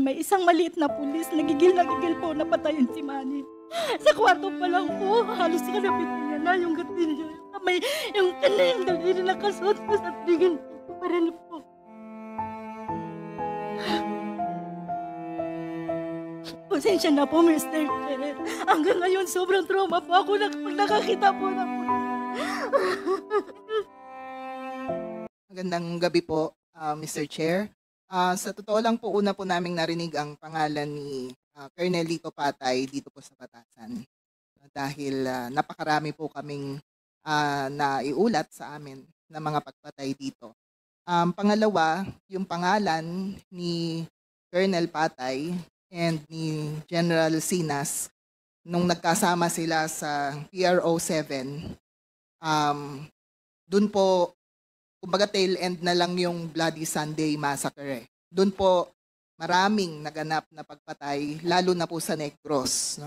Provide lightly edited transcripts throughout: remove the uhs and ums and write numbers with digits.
May isang maliit na pulis, nagigil po na patayin si Manny. Sa kwarto pa lang po, halos kalapit niya na yung gatilyo. May yung kanyang daliri na kasuot ko sa tingin ko pa rin po. Pasensya na po, Mr. Chair. Hanggang ngayon, sobrang trauma po ako pag nakakita po na po. Magandang gabi po, Mr. Chair. Sa totoo lang po, una po naming narinig ang pangalan ni Colonel Lito Patay dito po sa Batasan. Dahil napakarami po kaming naiulat sa amin na mga pagpatay dito. Pangalawa, yung pangalan ni Colonel Patay and ni General Sinas nung nagkasama sila sa PRO 7, dun po, kumbaga tail end na lang yung Bloody Sunday Massacre. Doon po maraming naganap na pagpatay, lalo na po sa Negros.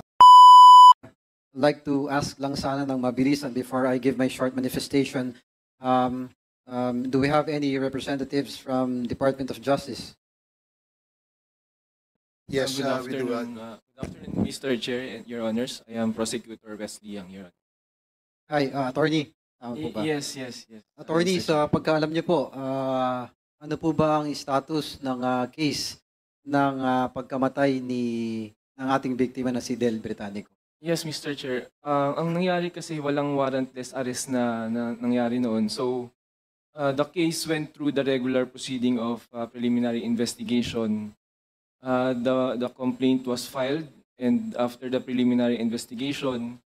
I'd like to ask lang sana ng mabilisan before I give my short manifestation. Do we have any representatives from Department of Justice? Yes, Good we do. afternoon, good afternoon, Mr. Chair and Your Honors. I am Prosecutor Wesley Yang, Your Honor. Hi, attorney. Tama po ba? Yes. Attorney, Mr. Chair. sa pagkaalam niyo po, ano po ba ang status ng case ng pagkamatay ng ating biktima na si Del Britannico? Yes, Mr. Chair. Ang nangyari kasi walang warrantless arrest na nangyari noon. So, the case went through the regular proceeding of preliminary investigation. The complaint was filed, and after the preliminary investigation,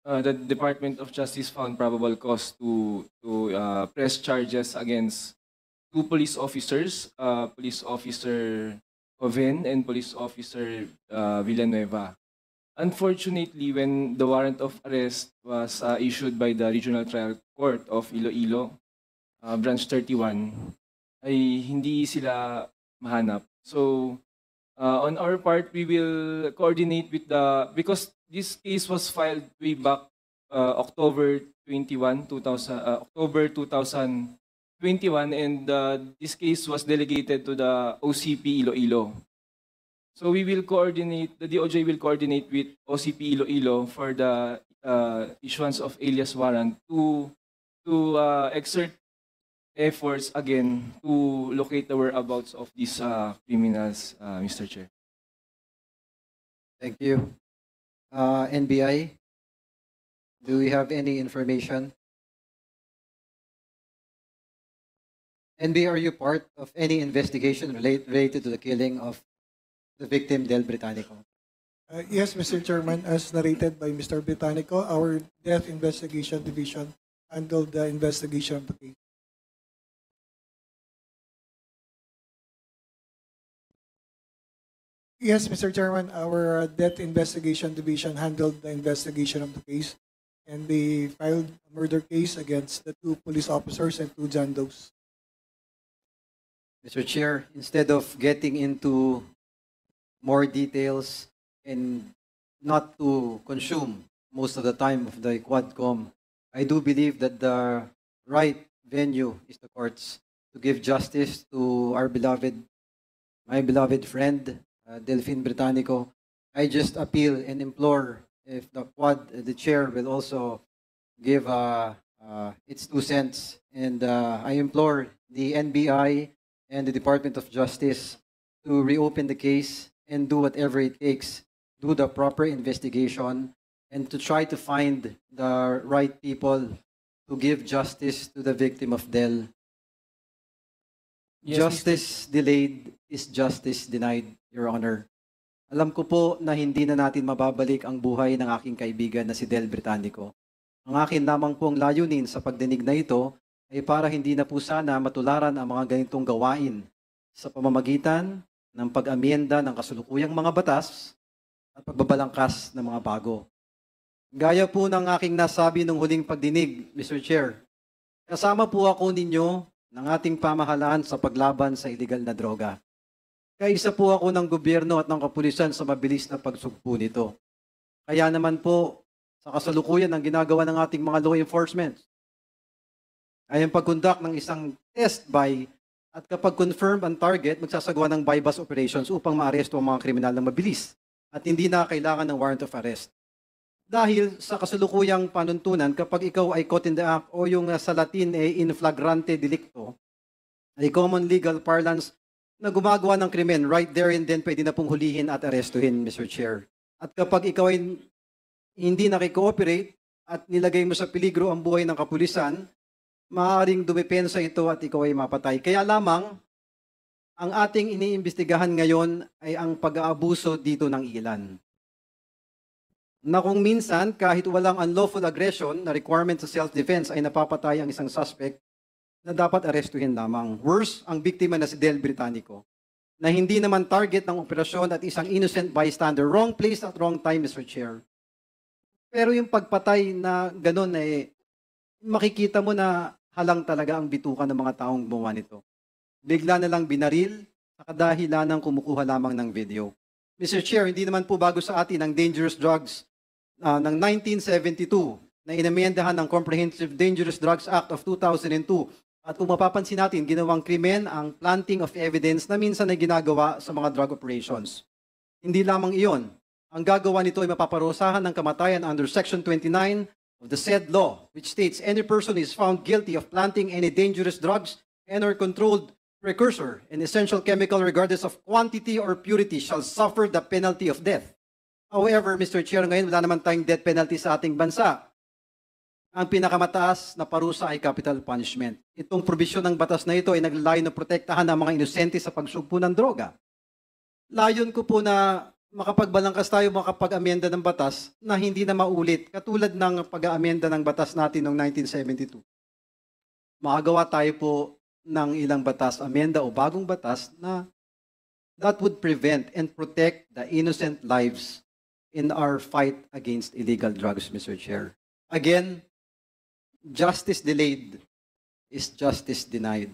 the Department of Justice found probable cause to press charges against two police officers, Police Officer Joven and Police Officer Villanueva. Unfortunately, when the warrant of arrest was issued by the Regional Trial Court of Iloilo, Branch 31, ay hindi sila mahanap. So, on our part, we will coordinate with because this case was filed way back October 2021, and this case was delegated to the OCP Iloilo. So we will coordinate, the DOJ will coordinate with OCP Iloilo for the issuance of alias warrant to exert efforts again to locate the whereabouts of these criminals, Mr. Chair. Thank you. NBI, do we have any information? NBI, are you part of any investigation related to the killing of the victim, Del Britannico? Yes, Mr. Chairman, as narrated by Mr. Britannico, our Death Investigation Division handled the investigation of the case. Yes, Mr. Chairman, our Death Investigation Division handled the investigation of the case, and they filed a murder case against the two police officers and two John Does. Mr. Chair, instead of getting into more details and not to consume most of the time of the Quadcom, I do believe that the right venue is the courts to give justice to my beloved friend, Delphine Britannico. I just appeal and implore if the chair will also give its 2 cents, and I implore the NBI and the Department of Justice to reopen the case and do whatever it takes, do the proper investigation, and to try to find the right people to give justice to the victim of Del. Yes, Justice delayed is justice denied, Your Honor. Alam ko po na hindi na natin mababalik ang buhay ng aking kaibigan na si Del Britannico. Ang akin lamang pong layunin sa pagdinig na ito ay para hindi na po sana matularan ang mga ganitong gawain sa pamamagitan ng pag-amyenda ng kasulukuyang mga batas at pagbabalangkas ng mga bago. Gaya po ng aking nasabi nung huling pagdinig, Mr. Chair, kasama po ako ninyo ng ating pamahalaan sa paglaban sa illegal na droga. Kaisa po ako ng gobyerno at ng kapulisan sa mabilis na pagsugpo nito. Kaya naman po, sa kasalukuyan ng ginagawa ng ating mga law enforcement, ay ang pagkundak ng isang test by At kapag confirmed ang target, magsasagawa ng bypass operations upang maaresto ang mga kriminal na mabilis at hindi na kailangan ng warrant of arrest. Dahil sa kasalukuyang panuntunan, kapag ikaw ay caught in the act o yung sa Latin ay in flagrante delicto, ay common legal parlance na gumagawa ng krimen, right there and then pwede na pong hulihin at arestuhin, Mr. Chair. At kapag ikaw ay hindi nakikooperate at nilagay mo sa peligro ang buhay ng kapulisan, maaaring dumepensa ito at ikaw ay mapatay. Kaya lamang, ang ating iniimbestigahan ngayon ay ang pag-aabuso dito ng ilan. Na kung minsan, kahit walang unlawful aggression na requirement sa self-defense ay napapatay ang isang suspect na dapat arestuhin lamang. Worse, ang biktima na si Del Britannico, na hindi naman target ng operasyon at isang innocent bystander. Wrong place at wrong time, Mr. Chair. Pero yung pagpatay na ganun eh, makikita mo na halang talaga ang bitukan ng mga taong gumawa nito. Bigla na lang binaril sa kadahilan ng kumukuha lamang ng video. Mr. Chair, hindi naman po bago sa atin ang dangerous drugs ng 1972 na inamendahan ng Comprehensive Dangerous Drugs Act of 2002. At kung mapapansin natin, ginawang krimen ang planting of evidence na minsan ay ginagawa sa mga drug operations. Hindi lamang iyon. Ang gagawa nito ay mapaparusahan ng kamatayan under Section 29 of the said law, which states any person is found guilty of planting any dangerous drugs and or controlled precursor, an essential chemical regardless of quantity or purity shall suffer the penalty of death. However, Mr. Chair, ngayon wala naman tayong death penalty sa ating bansa. Ang pinakamataas na parusa ay capital punishment. Itong probisyon ng batas na ito ay naglalayo na protektahan ang mga inosente sa pagsugpo ng droga. Layon ko po na makapagbalangkas tayo makapag-amenda ng batas na hindi na maulit katulad ng pag-aamenda ng batas natin noong 1972. Makagawa tayo po ng ilang batas, amenda o bagong batas na that would prevent and protect the innocent lives in our fight against illegal drugs, Mr. Chair. Again, justice delayed is justice denied.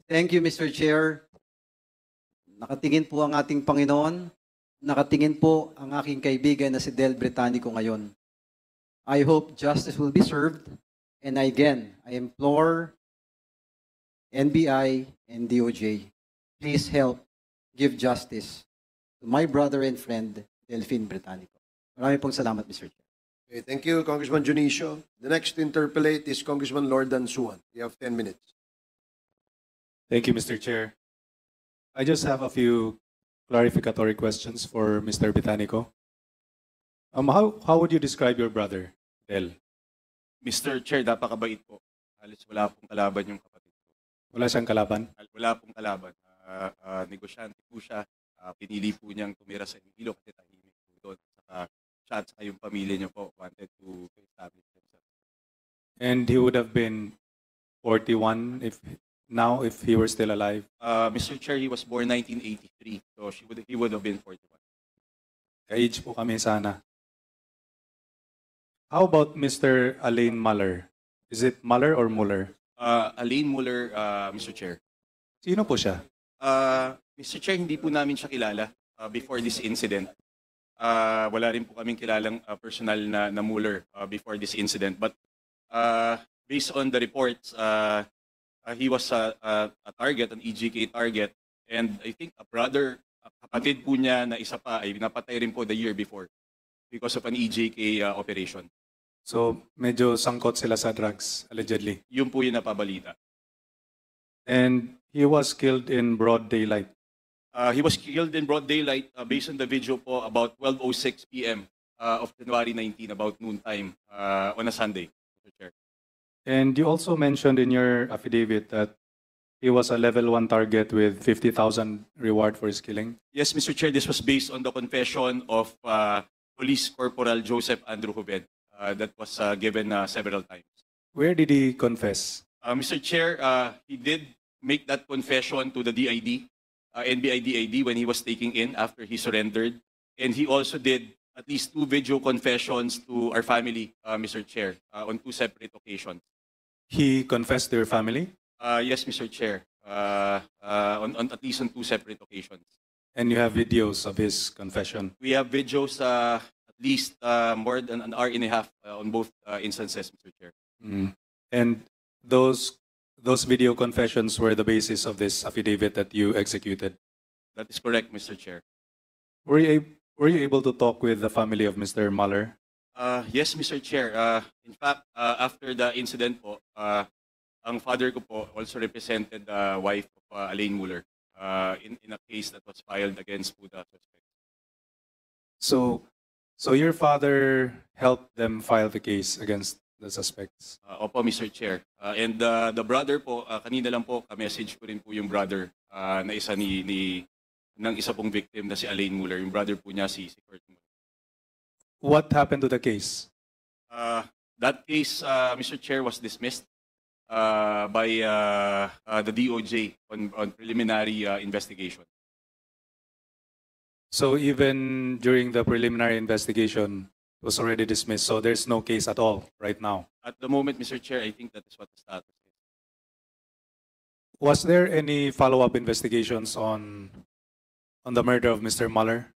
Thank you, Mr. Chair. Nakatingin po ang ating Panginoon. Nakatingin po ang aking kaibigan na si Del Britannico ngayon. I hope justice will be served. And again, I implore NBI and DOJ, please help give justice to my brother and friend, Delphine Britannico. Maraming pong salamat, Mr. Chair. Okay, thank you, Congressman Junicio. The next to interpellate is Congressman Lordan Suwan. You have 10 minutes. Thank you, Mr. Chair. I just have a few clarificatory questions for Mr. Britannico. How would you describe your brother, Del? Mr. Chair, napakabait po. Halos wala pong kalaban yung kapatid ko. Wala siyang kalaban? Wala pong kalaban. Negosyante po siya. Pinili po niyang tumira sa Iloilo kasi tahimik po doon. Saka siya at saka yung pamilya niyo po wanted to establish himself. And he would have been 41 if he were still alive? Mr. Chair, he was born 1983. So he would have been 41. Ka-age po kami sana. How about Mr. Alain Muller? Is it Muller or Muller? Alain Muller, Mr. Chair. Sino po siya? Mr. Chair, hindi po namin siya kilala before this incident. Wala rin po kaming kilalang personal na Muller before this incident. But based on the reports, he was a target, an EJK target. And I think a kapatid po niya na isa pa ay napatay rin po the year before because of an EJK operation. So, medyo sangkot sila sa drugs, allegedly. Yun po yung napabalita. And he was killed in broad daylight. He was killed in broad daylight based on the video po about 12:06 p.m. Of January 19, about noontime on a Sunday, Mr. Chair. And you also mentioned in your affidavit that he was a level 1 target with 50,000 reward for his killing. Yes, Mr. Chair, this was based on the confession of Police Corporal Joseph Andrew Jubed that was given several times. Where did he confess? Mr. Chair, he did make that confession to the DID, NBI DID, when he was taking in after he surrendered. And he also did at least 2 video confessions to our family, Mr. Chair, on 2 separate occasions. He confessed to your family? Yes, Mr. Chair, on at least on 2 separate occasions. And you have videos of his confession? We have videos at least more than an hour and a half on both instances, Mr. Chair. And those those video confessions were the basis of this affidavit that you executed. That is correct, Mr. Chair. Were you able to talk with the family of Mr. Mueller? Yes, Mr. Chair. In fact, after the incident po, ang father ko po also represented the wife of Elaine Mueller in a case that was filed against po the suspect. So your father helped them file the case against the suspects? Opo, Mr. Chair. And the brother po, kanina lang po, ka-message ko rin po yung brother na isa ng isa pong victim na si Elaine Mueller. Yung brother po niya si Kurt Mueller. What happened to the case? That case, Mr. Chair, was dismissed by the DOJ on preliminary investigation. So even during the preliminary investigation, it was already dismissed. So there's no case at all right now. At the moment, Mr. Chair, I think that is what the status is. Was there any follow-up investigations on the murder of Mr. Mueller?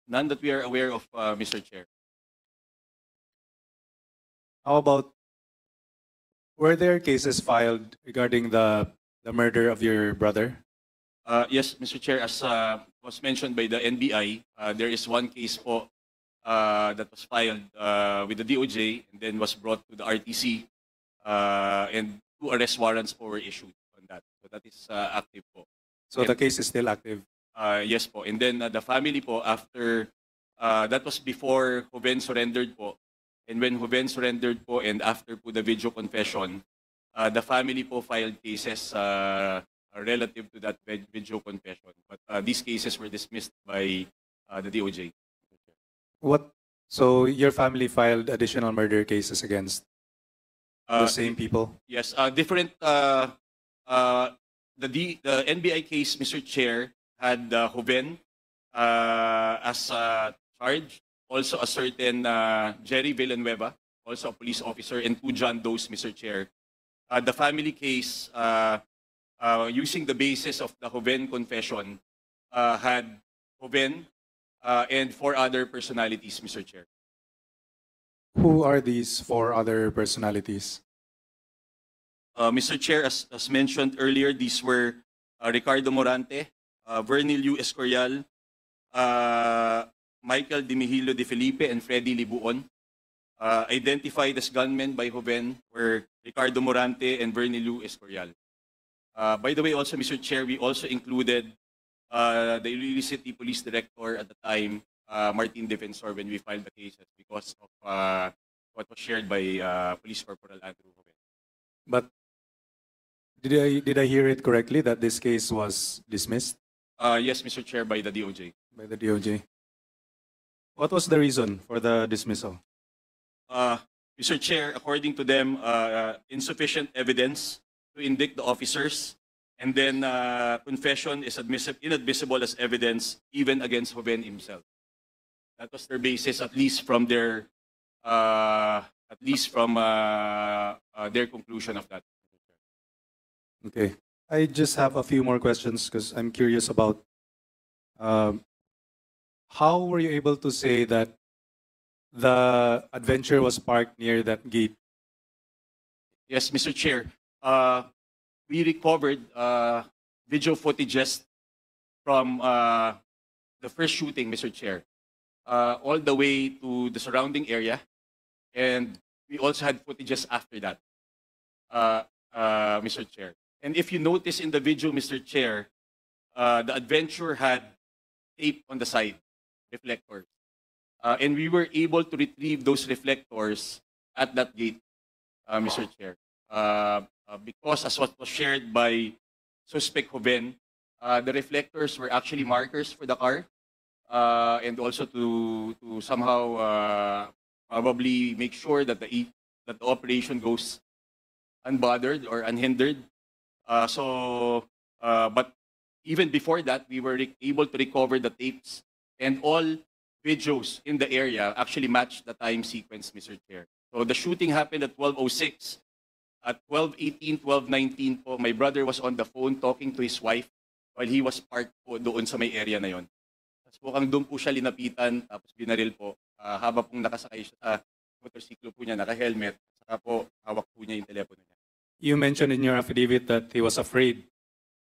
None that we are aware of, Mr. Chair. How about, were there cases filed regarding the murder of your brother? Yes, Mr. Chair, as was mentioned by the NBI, there is one case po that was filed with the DOJ and then was brought to the RTC and 2 arrest warrants po were issued on that. So that is active po. So the case is still active? Yes po. And then the family po, after, that was before Joven surrendered po. And when Joven surrendered po and after po the video confession, the family po filed cases relative to that video confession. But these cases were dismissed by the DOJ. So your family filed additional murder cases against the same people? Yes, different. The NBI case, Mr. Chair, had Joven as charged. Also a certain Jerry Villanueva, also a police officer, and 2 John Does, Mr. Chair. The family case, using the basis of the Joven confession, had Joven and 4 other personalities, Mr. Chair. Who are these 4 other personalities? Mr. Chair, as mentioned earlier, these were Ricardo Morante, Vernilio Escorial, Michael Dimihilo de Felipe, and Freddy Libuon. Identified as gunmen by Joven were Ricardo Morante and Vernilio Escorial. By the way, also, Mr. Chair, we also included the Iloilo City Police Director at the time, Martin Defensor, when we filed the cases because of what was shared by Police Corporal Andrew Joven. But did I hear it correctly that this case was dismissed? Yes, Mr. Chair, by the DOJ. By the DOJ. What was the reason for the dismissal? Mr. Chair, according to them, insufficient evidence to indict the officers, and then confession is inadmissible as evidence even against Joven himself. That was their basis, at least from their conclusion of that. Okay. I just have a few more questions because I'm curious about how were you able to say that the adventure was parked near that gate? Yes, Mr. Chair. We recovered video footages from the first shooting, Mr. Chair, all the way to the surrounding area, and we also had footages after that, Mr. Chair. And if you notice in the video, Mr. Chair, the adventure had tape on the side, reflectors. And we were able to retrieve those reflectors at that gate, Mr. Chair. Because as what was shared by suspect Joven, the reflectors were actually markers for the car, and also to somehow probably make sure that the operation goes unbothered or unhindered. But even before that, we were able to recover the tapes, and all videos in the area actually matched the time sequence, Mr. Chair. So the shooting happened at 12:06. At 12:18, 12:19 po, my brother was on the phone talking to his wife while he was parked po doon sa may area na yon. Tapos po doon po siya linapitan, tapos binaril po, habang pong nakasakay siya sa motorsiklo po niya, naka-helmet, saka po hawak po niya yung telepono niya. you mentioned in your affidavit that he was afraid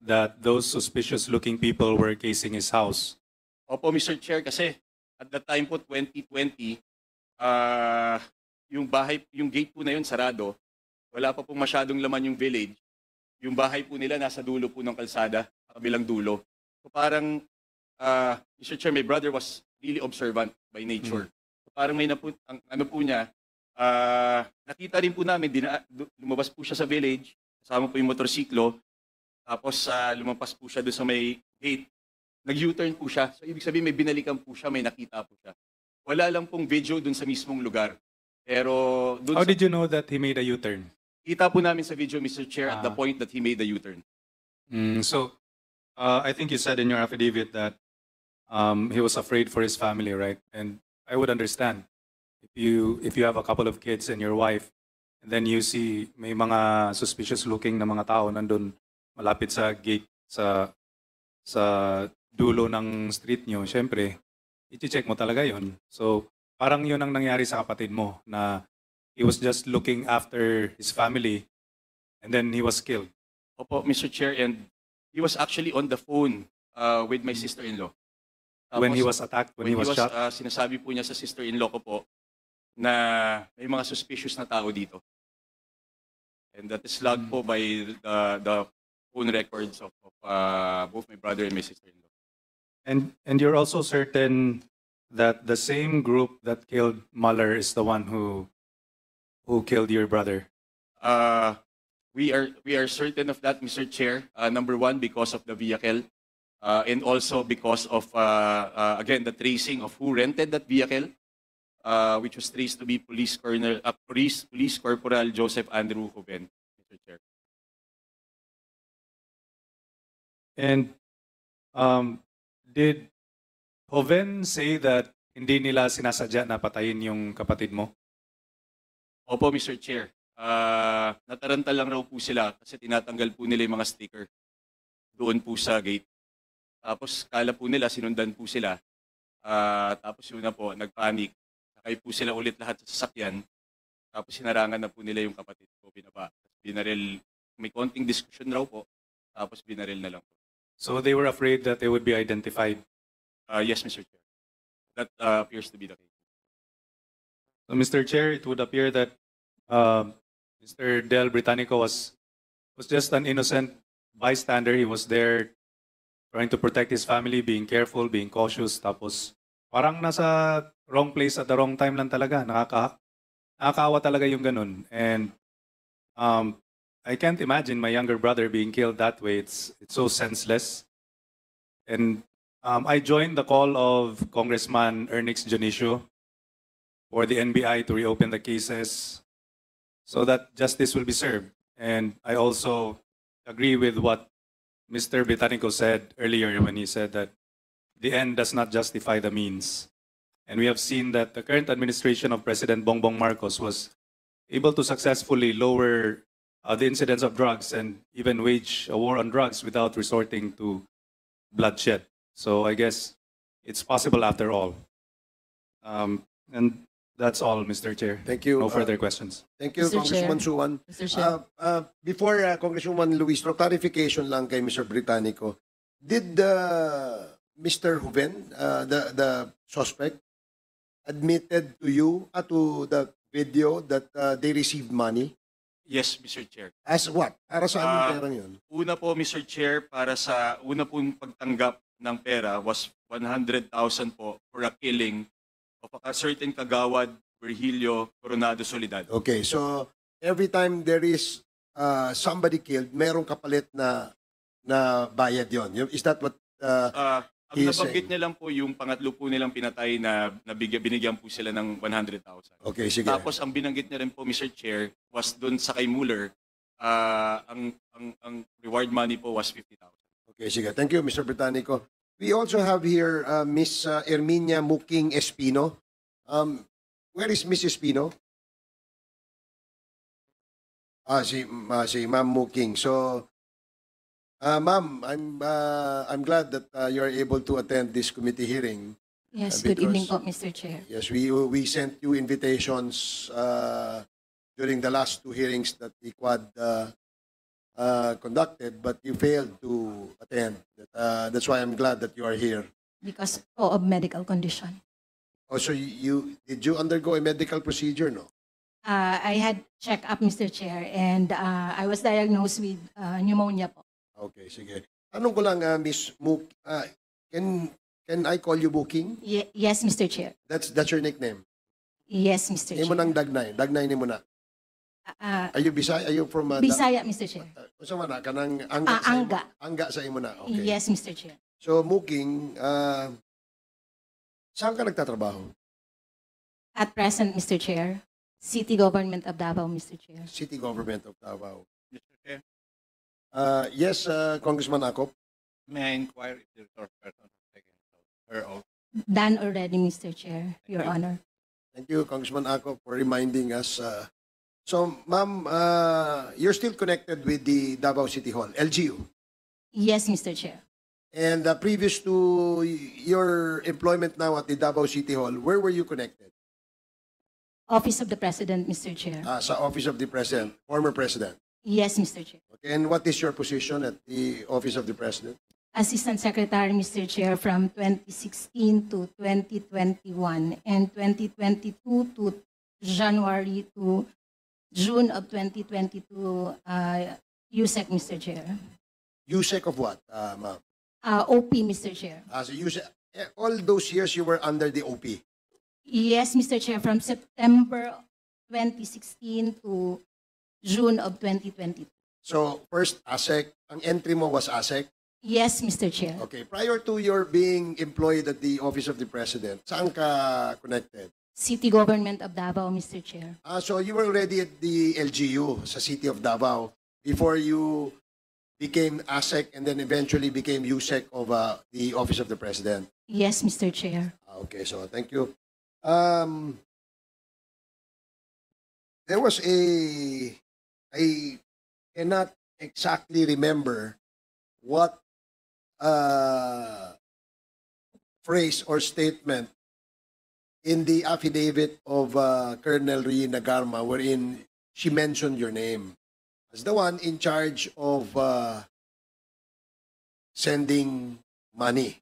that those suspicious-looking people were casing his house. Opo, Mr. Chair, kasi at that time po, 2020, yung gate po na yun sarado. Wala pa pong masyadong laman yung village. Yung bahay po nila nasa dulo po ng kalsada, kabilang dulo. So parang, Mr. Chair, my brother was really observant by nature. So parang may ano po niya, nakita rin po namin, lumabas po siya sa village, kasama po yung motorsiklo, tapos lumampas po siya doon sa may gate, nag-U-turn po siya. So ibig sabihin may binalikan po siya, may nakita po siya. Wala lang pong video doon sa mismong lugar. Pero doon How did you know that he made a U-turn? kita po namin sa video, Mr. Chair, at the point that he made the U-turn. So, I think you said in your affidavit that he was afraid for his family, right? And I would understand if you have a couple of kids and your wife, and then you see may mga suspicious looking na mga tao nandun malapit sa gate sa dulo ng street nyo, syempre, i-check mo talaga yon. So, parang yun ang nangyari sa kapatid mo na he was just looking after his family and then he was killed. Opo, Mr. Chair, and he was actually on the phone with my sister-in-law. When he Tapos, was attacked, when he was shot? Sinasabi po niya sa sister-in-law ko po na may mga suspicious na tao dito. And that is logged po by the phone records of both my brother and my sister-in-law. And you're also certain that the same group that killed Mueller is the one who killed your brother? We are certain of that, Mr. Chair. Number one, because of the vehicle, and also because of again the tracing of who rented that vehicle, which was traced to be Police Corporal Joseph Andrew Joven, Mr. Chair. And did Joven say that hindi nila sinasadya na patayin yung kapatid mo? Opo, Mr. Chair. Nataranta lang raw po sila kasi tinatanggal po nila yung mga sticker doon po sa gate. Tapos kala po nila, sinundan po sila. Tapos yun na po, nagpanik. Sakay po sila ulit lahat sa sasakyan. Tapos sinarangan na po nila yung kapatid ko, binaba. Binaril, may konting discussion raw po. Tapos binaril na lang po. So they were afraid that they would be identified? Yes, Mr. Chair. That appears to be the case. So, Mr. Chair, it would appear that Mr. Del Britannico was just an innocent bystander. He was there trying to protect his family, being careful, being cautious. Tapos parang nasa wrong place at the wrong time lang talaga. Nakakaawa talaga yung ganun. And I can't imagine my younger brother being killed that way. It's so senseless. And I joined the call of Congressman Ernix Junicio for the NBI to reopen the cases so that justice will be served. And I also agree with what Mr. Britannico said earlier when he said that the end does not justify the means. And we have seen that the current administration of President Bongbong Marcos was able to successfully lower the incidence of drugs and even wage a war on drugs without resorting to bloodshed. So I guess it's possible after all. And that's all, Mr. Chair. Thank you. No further questions. Thank you, Mr. Congressman Chair. Suwan. Mr. Chair. Before Congresswoman Luistro, clarification lang kay Mr. Britannico. Did Mr. Joven, the suspect, admitted to you, to the video that they received money? Yes, Mr. Chair. As what? Para sa anong perang yun? Una po, Mr. Chair, para sa una pong pagtanggap ng pera was 100,000 po for a killing of a certain kagawad, Virgilio Coronado Soledad. Okay, so every time there is somebody killed, merong kapalit na bayad yon. Is that what Ang he is nabanggit saying? niya lang po yung pangatlo po nilang pinatay na binigyan po sila ng 100,000. Okay, sige. Tapos ang binanggit niya rin po, Mr. Chair, was doon sa kay Mueller, ang reward money po was 50,000. Okay, sige. Thank you, Mr. Britannico. We also have here Miss Erminia Muking Espino. Where is Miss Espino? Si Ma'am Muking. So, Ma'am, I'm glad that you are able to attend this committee hearing. Yes, because- good evening po, Mr. Chair. Yes, we sent you invitations during the last two hearings that the Quad conducted, but you failed to attend. That's why I'm glad that you are here. because of medical condition. Also, did you undergo a medical procedure? No. I had check-up, Mr. Chair, and I was diagnosed with pneumonia po. Okay, sige. Tanong ko lang, Miss Mook, can I call you Booking? Yes, Mr. Chair. That's your nickname. Yes, Mr. Hindi mo Chair. nang Dagnay. Dagnay ni mo na. Are you Bisaya? Are you from Bisaya, Mr. Chair. Sa mana kanang angga sa Angga. Angga sa imo na. Okay. Yes, Mr. Chair. So Mooking, saan ka nagtatrabaho? At present, Mr. Chair, City Government of Davao, Mr. Chair. City Government of Davao. Mr. Chair, Yes, Congressman Acop. may I inquire if the resource person has taken her oath? Done already, Mr. Chair, Your Honor. Thank you, Congressman Acop, for reminding us. So, ma'am, you're still connected with the Davao City Hall, LGU. Yes, Mr. Chair. And previous to your employment now at the Davao City Hall, where were you connected? Office of the President, Mr. Chair. Sa Office of the President, former President. Yes, Mr. Chair. Okay, and what is your position at the Office of the President? Assistant Secretary, Mr. Chair, from 2016 to 2021 and 2022 to January to June of 2022, USEC, Mr. Chair. USEC of what, ma'am? OP, Mr. Chair. So USEC, all those years you were under the OP. Yes, Mr. Chair, from September 2016 to June of 2022. So first ASEC, ang entry mo was ASEC. Yes, Mr. Chair. Okay, prior to your being employed at the Office of the President, saan ka connected? City Government of Davao, Mr. Chair. So you were already at the LGU sa City of Davao before you became ASEC and then eventually became USEC of the Office of the President. Yes, Mr. Chair. Okay, so thank you. There was I cannot exactly remember what phrase or statement in the affidavit of Colonel Rina Garma wherein she mentioned your name as the one in charge of sending money.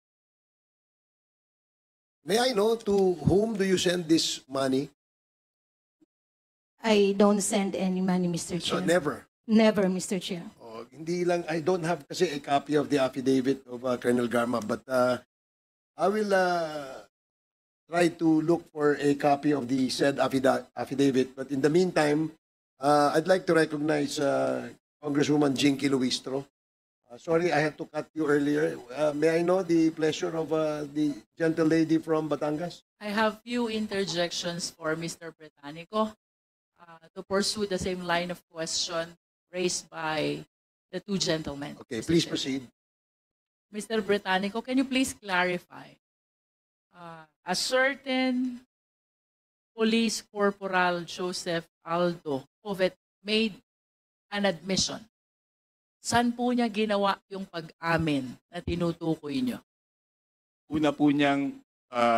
May I know to whom do you send this money? I don't send any money, Mr. So Chair. never. Never, Mr. Chair. Oh, hindi lang, I don't have kasi a copy of the affidavit of Colonel Garma, but I will try to look for a copy of the said affidavit. But in the meantime, I'd like to recognize Congresswoman Jinky Luistro. Sorry, I had to cut you earlier. May I know the pleasure of the gentle lady from Batangas? I have few interjections for Mr. Britannico to pursue the same line of question raised by the two gentlemen. Okay, Mr. please Chair. proceed. Mr. Britannico, can you please clarify? A certain Police Corporal Joseph Aldo Covet made an admission. Saan po niya ginawa yung pag-amin na tinutukoy niyo? Una po niyang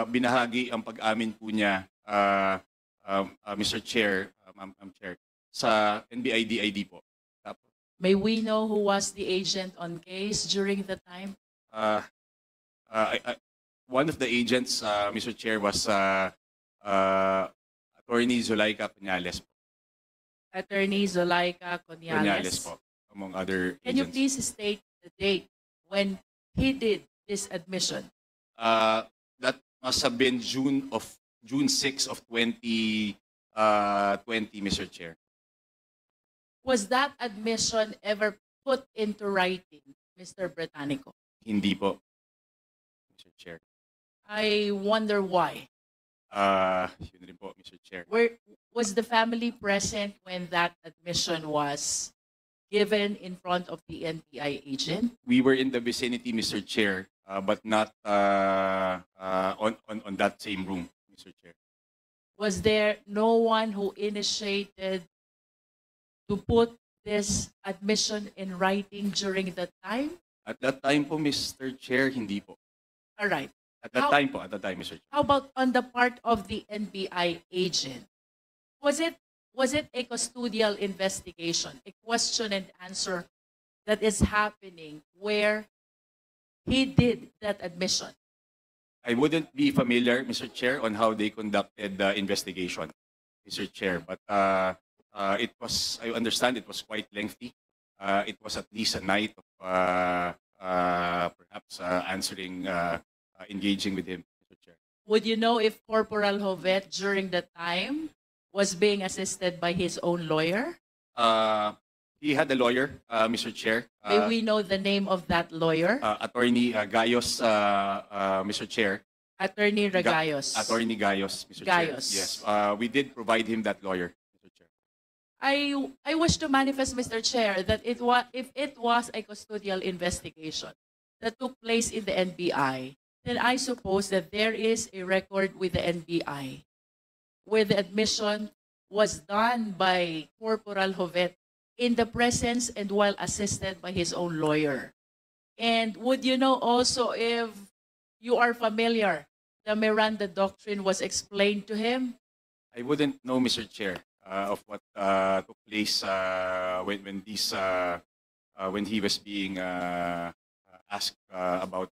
binahagi ang pag-amin po niya, Mr. Chair, Ma'am Chair, sa NBI-DID po. Tapos, May we know who was the agent on case during the time? one of the agents, Mr. Chair, was Attorney Zulaika Peñales po. Attorney Zulaika Peñales Coniales. po, among other Can you agents. please state the date when he did this admission? That must have been June 6 of 2020, Mr. Chair. Was that admission ever put into writing, Mr. Britannico? Hindi po, Mr. Chair. I wonder why. Yun rin po, Mr. Chair. Was the family present when that admission was given in front of the NBI agent? We were in the vicinity, Mr. Chair, but not on that same room, Mr. Chair. Was there no one who initiated to put this admission in writing during that time? At that time po, Mr. Chair, hindi po. All right. At that How- time po, Mr. Chair. How about on the part of the NBI agent? Was it a custodial investigation, a question and answer that is happening where he did that admission? I wouldn't be familiar, Mr. Chair, on how they conducted the investigation, Mr. Chair. But it was, I understand it was quite lengthy. It was at least a night of perhaps engaging with him, Mr. Chair. Would you know if Corporal Jovet during that time was being assisted by his own lawyer? He had a lawyer, Mr. Chair. May we know the name of that lawyer? Attorney Gayos, Mr. Chair. Attorney Regayos. Attorney Gayos, Mr. Gayos. Chair. Yes, we did provide him that lawyer, Mr. Chair. I wish to manifest, Mr. Chair, that if it was a custodial investigation that took place in the NBI, then I suppose that there is a record with the NBI where the admission was done by Corporal Jovet in the presence and while assisted by his own lawyer. And would you know also if you are familiar, the Miranda doctrine was explained to him? I wouldn't know, Mr. Chair, of what took place when he was being asked about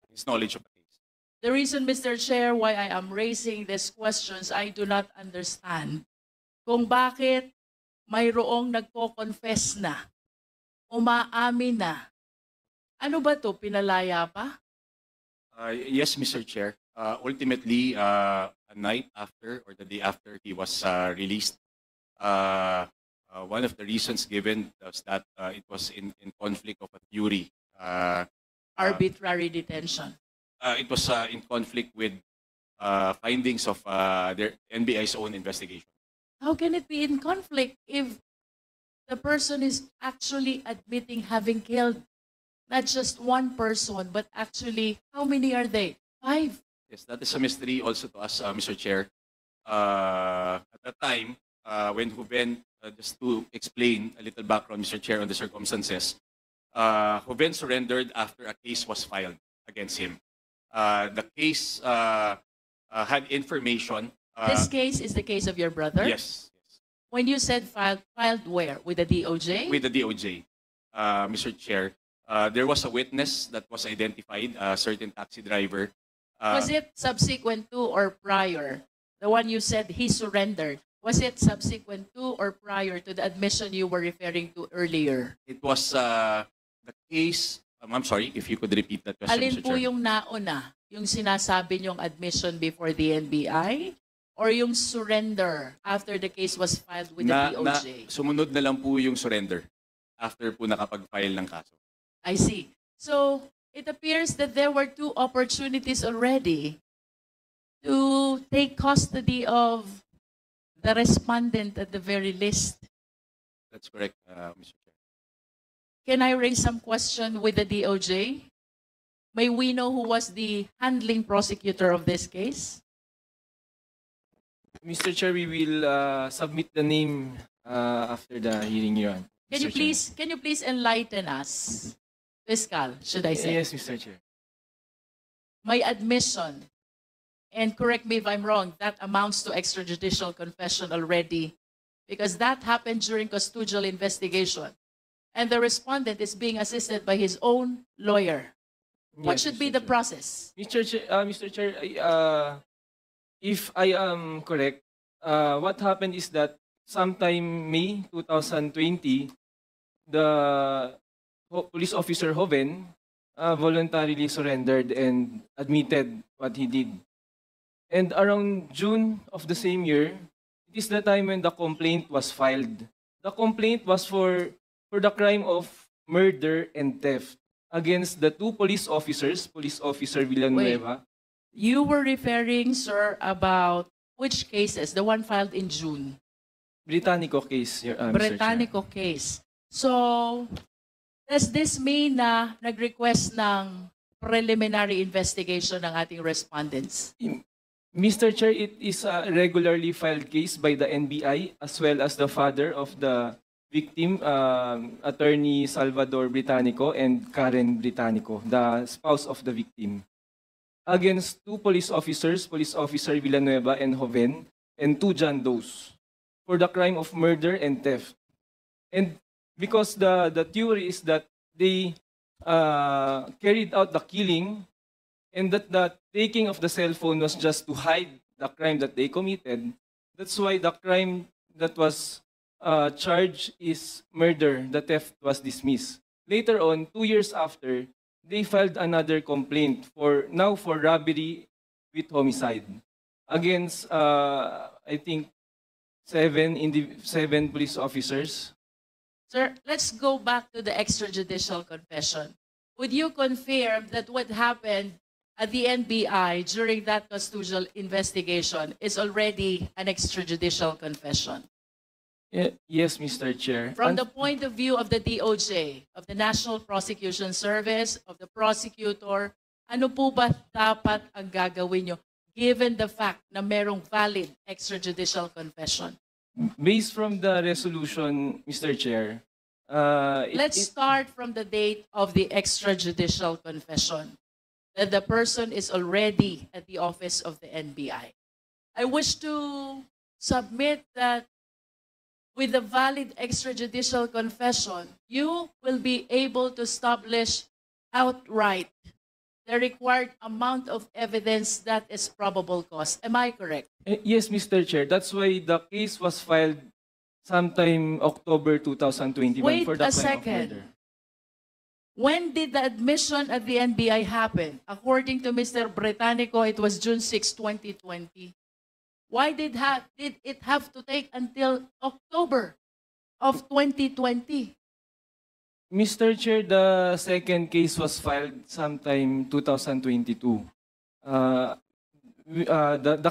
his knowledge of the case. The reason, Mr. Chair, why I am raising these questions, I do not understand kung bakit mayroong nagko-confess na, umaamin na. Ano ba to? Pinalaya pa? Yes, Mr. Chair. Ultimately, a night after or the day after he was released, one of the reasons given was that it was in conflict of a theory. Arbitrary detention. It was in conflict with findings of their NBI's own investigation. How can it be in conflict if the person is actually admitting having killed not just one person, but actually, how many are they? 5. Yes, that is a mystery also to us, Mr. Chair. At that time, when Joven, just to explain a little background, Mr. Chair, on the circumstances, Joven surrendered after a case was filed against him. The case had information. This case is the case of your brother? Yes. When you said filed where? With the DOJ? With the DOJ, Mr. Chair. There was a witness that was identified, a certain taxi driver. Was it subsequent to or prior? The one you said he surrendered. Was it subsequent to or prior to the admission you were referring to earlier? It was the case. I'm sorry, if you could repeat that question, Alin Mr. po Chair. yung nauna? Yung sinasabi niyong admission before the NBI? Or yung surrender after the case was filed with the DOJ? Sumunod na lang po yung surrender after po nakapag-file ng kaso. I see. So, it appears that there were 2 opportunities already to take custody of the respondent at the very least. That's correct, Mr. Chair. Can I raise some question with the DOJ? May we know who was the handling prosecutor of this case? Mr. Chair, we will submit the name after the hearing, Your Honor. Can you please enlighten us? Fiscal, should I say? Yes, Mr. Chair. My admission, and correct me if I'm wrong, that amounts to extrajudicial confession already because that happened during custodial investigation. And the respondent is being assisted by his own lawyer. What Yes, should be Mr. the Chair. process? Mr. Chair, if I am correct, what happened is that sometime May 2020, the police officer Joven voluntarily surrendered and admitted what he did. And around June of the same year, it is the time when the complaint was filed. The complaint was for the crime of murder and theft against the 2 police officers, Police Officer Villanueva. You were referring, sir, about which cases? The one filed in June. Britannico case, Mr. Chair. Britannico case. So, does this mean na nag-request ng preliminary investigation ng ating respondents? Mr. Chair, it is a regularly filed case by the NBI as well as the father of the victim, Attorney Salvador Britannico and Karen Britannico, the spouse of the victim, against 2 police officers, Police Officer Villanueva and Joven, and 2 John Does, for the crime of murder and theft. And because the theory is that they carried out the killing, and that the taking of the cell phone was just to hide the crime that they committed. That's why the crime that was charged is murder. The theft was dismissed. Later on, 2 years after, they filed another complaint for robbery with homicide against I think seven police officers. Sir, let's go back to the extrajudicial confession. Would you confirm that what happened at the NBI during that custodial investigation is already an extrajudicial confession? Yes, Mr. Chair. From the point of view of the DOJ, of the National Prosecution Service, of the prosecutor, ano po ba dapat ang gagawin nyo given the fact na merong valid extrajudicial confession? Based from the resolution, Mr. Chair, Let's start from the date of the extrajudicial confession, that the person is already at the office of the NBI. I wish to submit that with the valid extrajudicial confession, you will be able to establish outright the required amount of evidence that is probable cause. Am I correct? Yes, Mr. Chair. That's why the case was filed sometime October 2021 Wait for the a crime of second. murder. When did the admission at the NBI happen? According to Mr. Britannico, it was June 6, 2020. Why did it have to take until October of 2020? Mr. Chair, the second case was filed sometime 2022. The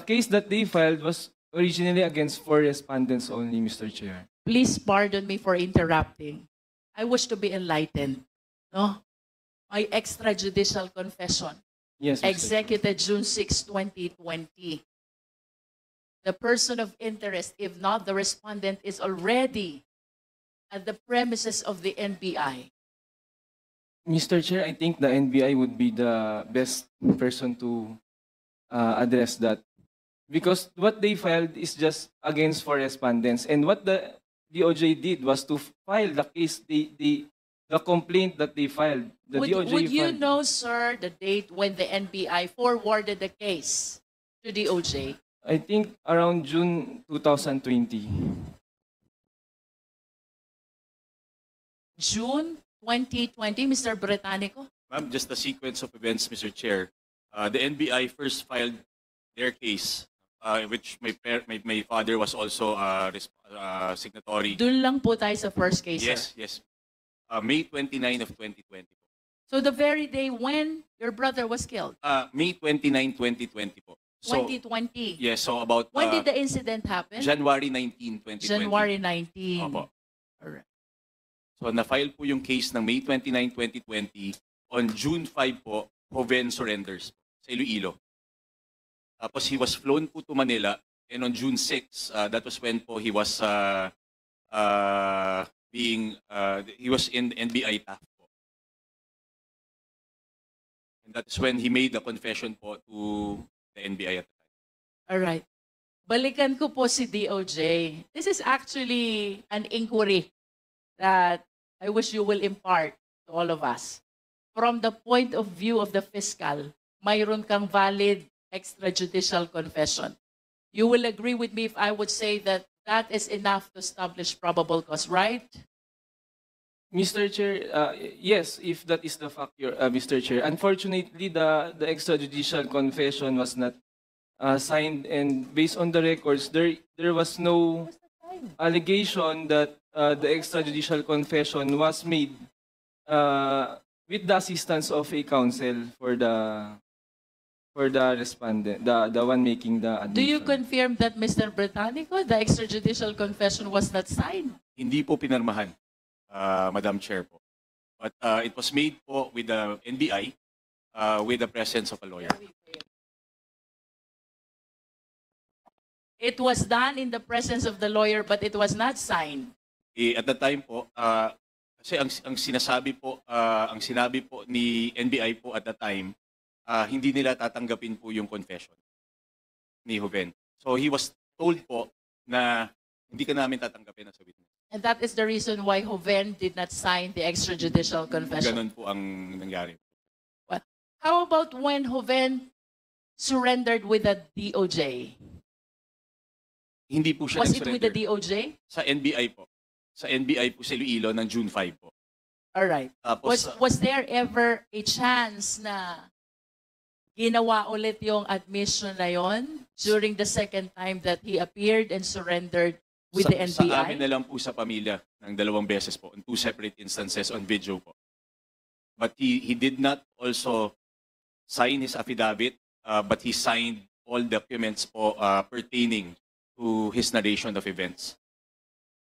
case that they filed was originally against 4 respondents only, Mr. Chair. Please pardon me for interrupting. I wish to be enlightened. No? My extrajudicial confession, Yes, Mr. Chair. executed June 6, 2020. The person of interest, if not the respondent, is already at the premises of the NBI. Mr. Chair, I think the NBI would be the best person to address that. Because what they filed is just against 4 respondents. And what the DOJ did was to file the case, the complaint that they filed. The DOJ Would you filed. know, sir, the date when the NBI forwarded the case to DOJ? I think around June 2020. June 2020, Mr. Britannico? Ma'am, just the sequence of events, Mr. Chair. The NBI first filed their case, which my father was also signatory. Doon lang po tayo sa first case, Yes, sir. yes. May 29 of 2020. So the very day when your brother was killed, May 29, 2020 po. So, 2020. yes, so about When did the incident happen? January 19, 2020. January 19. Opo. Alright. So na-file po yung case ng May 29, 2020. On June 5 po, Joven surrenders sa Iloilo. Tapos he was flown po to Manila, and on June 6, that was when po he was he was in NBI TAF po. And that's when he made the confession po to the NBI at the time. Alright. Balikan ko po si DOJ. This is actually an inquiry that I wish you will impart to all of us. From the point of view of the fiscal, mayroon kang valid extrajudicial confession. You will agree with me if I would say that that is enough to establish probable cause, right? Mr. Chair, yes, if that is the fact, Mr. Chair. Unfortunately, the extrajudicial confession was not signed, and based on the records, there was no allegation that the extrajudicial confession was made with the assistance of a counsel for the respondent, the one making the admission. Do you confirm that, Mr. Britannico, the extrajudicial confession was not signed? Hindi po pinarmahan, Madam Chair po. But it was made po with the NBI with the presence of a lawyer. It was done in the presence of the lawyer, but it was not signed. At the time po, kasi ang sinasabi po, ang sinabi po ni NBI po at the time, hindi nila tatanggapin po yung confession ni Joven. So he was told po na hindi ka namin tatanggapin as a witness. And that is the reason why Joven did not sign the extrajudicial confession. Ganun po ang nangyari. How about when Joven surrendered with the DOJ? Hindi po siya Was it with the nag-surrender. DOJ? Sa NBI po. Sa NBI po sa Iloilo ng June 5 po. All right. Tapos, Was there ever a chance na ginawa ulit yung admission na yon during the second time that he appeared and surrendered with the Sa amin NBI? na lang po sa pamilya ng 2 beses po, on 2 separate instances on video po. But he did not also sign his affidavit, but he signed all documents po pertaining to his narration of events.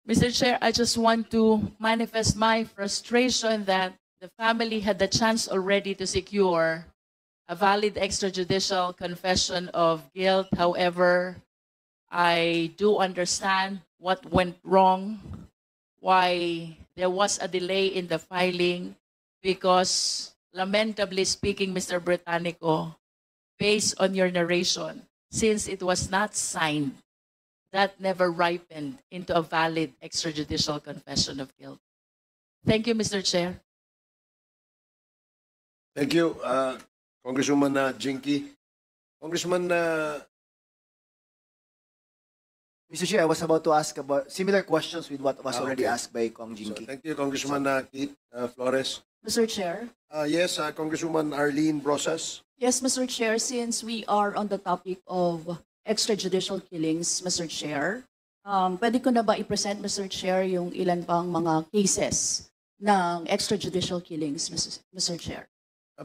Mr. Chair, I just want to manifest my frustration that the family had the chance already to secure a valid extrajudicial confession of guilt. However, I do understand what went wrong, why there was a delay in the filing, because lamentably speaking, Mr. Britannico, based on your narration, since it was not signed, that never ripened into a valid extrajudicial confession of guilt. Thank you, Mr. Chair. Thank you, Congresswoman Jinky. Congressman Mr. Chair, I was about to ask about similar questions with what was already okay. asked by Kong so Jinky. thank you, Congressman Keith Flores. Mr. Chair. Yes, Congresswoman Arlene Brosas. Yes, Mr. Chair, since we are on the topic of extrajudicial killings, Mr. Chair, pwede ko na ba i-present, Mr. Chair, yung ilan pang mga cases ng extrajudicial killings, Mr. Chair?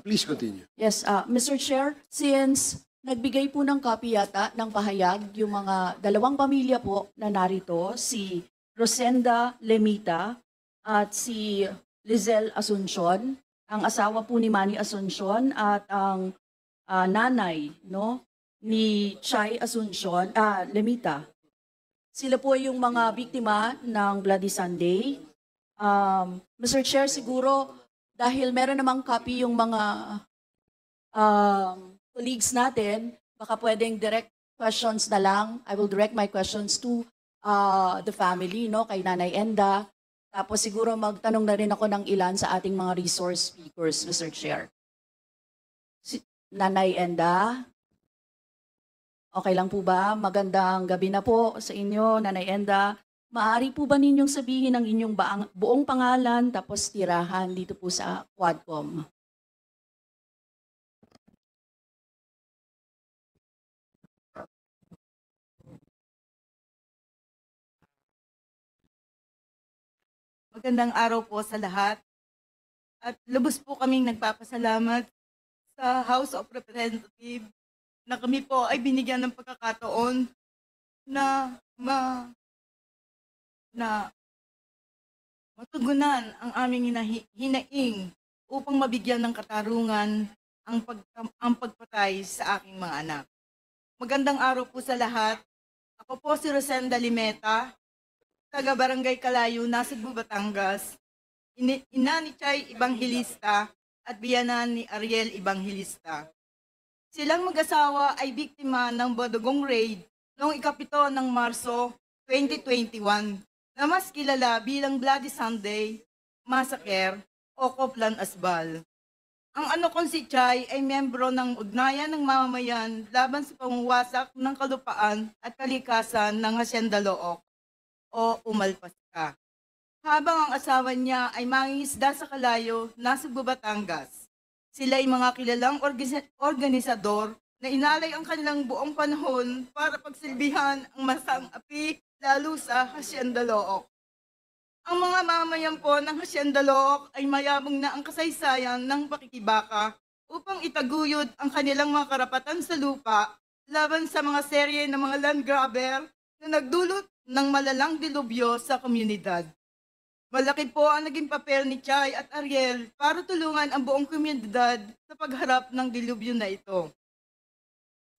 Please continue. Yes, Mr. Chair, since nagbigay po ng copy yata ng pahayag yung mga dalawang pamilya po na narito, si Rosenda Lemita at si Lizelle Asuncion, ang asawa po ni Manny Asuncion at ang nanay no ni Chay Asuncion, Lemita. Sila po yung mga biktima ng Bloody Sunday. Mr. Chair, siguro dahil meron namang copy yung mga colleagues natin, baka pwedeng direct questions na lang. I will direct my questions to the family, no, kay Nanay Enda. Tapos siguro magtanong na rin ako ng ilan sa ating mga resource speakers, Mr. Chair. Nanay Enda, okay lang po ba? Magandang gabi na po sa inyo, Nanay Enda. Maaari po ba ninyong sabihin ang inyong buong pangalan tapos tirahan dito po sa Quadcom? Magandang araw po sa lahat. At lubos po kaming nagpapasalamat sa House of Representatives na kami po ay binigyan ng pagkakataon na matugunan ang aming hinaing upang mabigyan ng katarungan ang pagpatay sa aking mga anak. Magandang araw po sa lahat. Ako po si Rosenda Limeta, taga Barangay Kalayo, Nasugbu, Batangas, ina ni Chay Ibanghilista at biyanan ni Ariel Ibanghilista. Silang mag-asawa ay biktima ng Badugong Raid noong 7 ng Marso 2021 na mas kilala bilang Bloody Sunday Massacre o Coplan Asbal. Ang anokon si Chay ay miyembro ng ugnayan ng mamamayan laban sa pangwasak ng kalupaan at kalikasan ng Hacienda Looc o Umalpasca. Habang ang asawa niya ay mangingisda sa Kalayo, Nasugbu, Batangas. Sila ay mga kilalang organisador na inalay ang kanilang buong panahon para pagsilbihan ang masang api lalo sa Hacienda Looc. Ang mga mamayan po ng Hacienda Looc ay mayabong na ang kasaysayan ng pakikibaka upang itaguyod ang kanilang mga karapatan sa lupa laban sa mga serye ng mga land grabber na nagdulot ng malalang dilubyo sa komunidad. Malaki po ang naging papel ni Chay at Ariel para tulungan ang buong komunidad sa pagharap ng dilubyo na ito.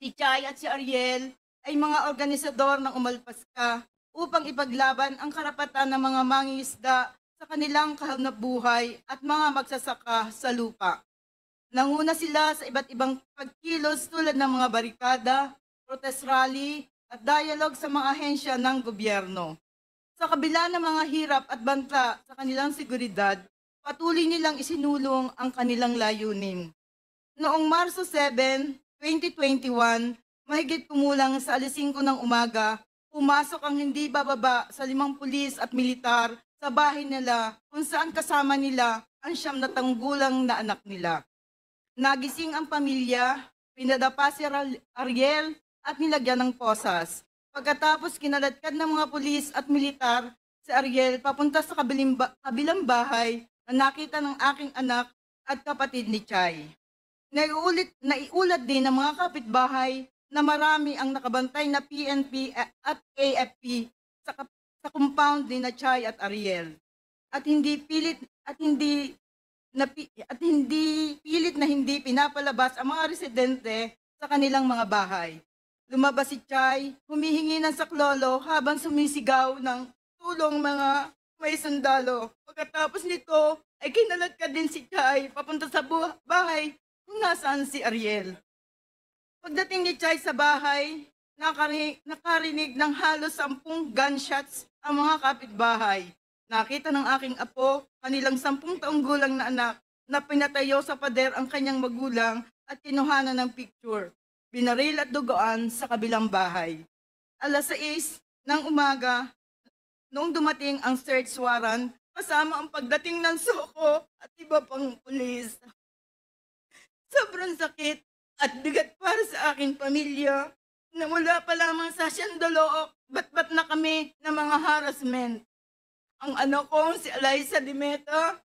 Si Chay at si Ariel ay mga organisador ng Umalpasca upang ipaglaban ang karapatan ng mga mangingisda sa kanilang kahanapbuhay at mga magsasaka sa lupa. Nanguna sila sa iba't ibang pagkilos tulad ng mga barikada, protest rally, at dialogue sa mga ahensya ng gobyerno. Sa kabila ng mga hirap at banta sa kanilang seguridad, patuloy nilang isinulong ang kanilang layunin. Noong Marso 7, 2021, mahigit kumulang sa 5:00 ng umaga, pumasok ang hindi bababa sa 5 pulis at militar sa bahay nila kung saan kasama nila ang 9 na tanggulang na anak nila. Nagising ang pamilya, pinadapa si Ariel at nilagyan ng posas. Pagkatapos kinaladkad ng mga pulis at militar si Ariel papunta sa kabilang bahay na nakita ng aking anak at kapatid ni Chay. Naiulat din ng mga kapitbahay na marami ang nakabantay na PNP at AFP sa compound ni na Chay at Ariel. At hindi pilit na hindi pinapalabas ang mga residente sa kanilang mga bahay. Lumabas si Chay, humihingi ng saklolo habang sumisigaw ng tulong mga may sundalo. Pagkatapos nito ay kinaladkad din si Chay papunta sa bahay kung nasaan si Ariel. Pagdating ni Chay sa bahay, nakarinig ng halos 10 gunshots ang mga kapitbahay. Nakita ng aking apo, kanilang 10 taong gulang na anak, na pinatayo sa pader ang kanyang magulang at kinuhanan ng picture. Binaril at dugoan sa kabilang bahay. Alas 6 ng umaga, noong dumating ang search warrant, kasama ang pagdating ng soko at iba pang pulis. Sobrang sakit at bigat para sa aking pamilya na mula pa lamang sa Siyandolook, bat-bat na kami ng mga harassment. Ang anak kong si Eliza Dimeta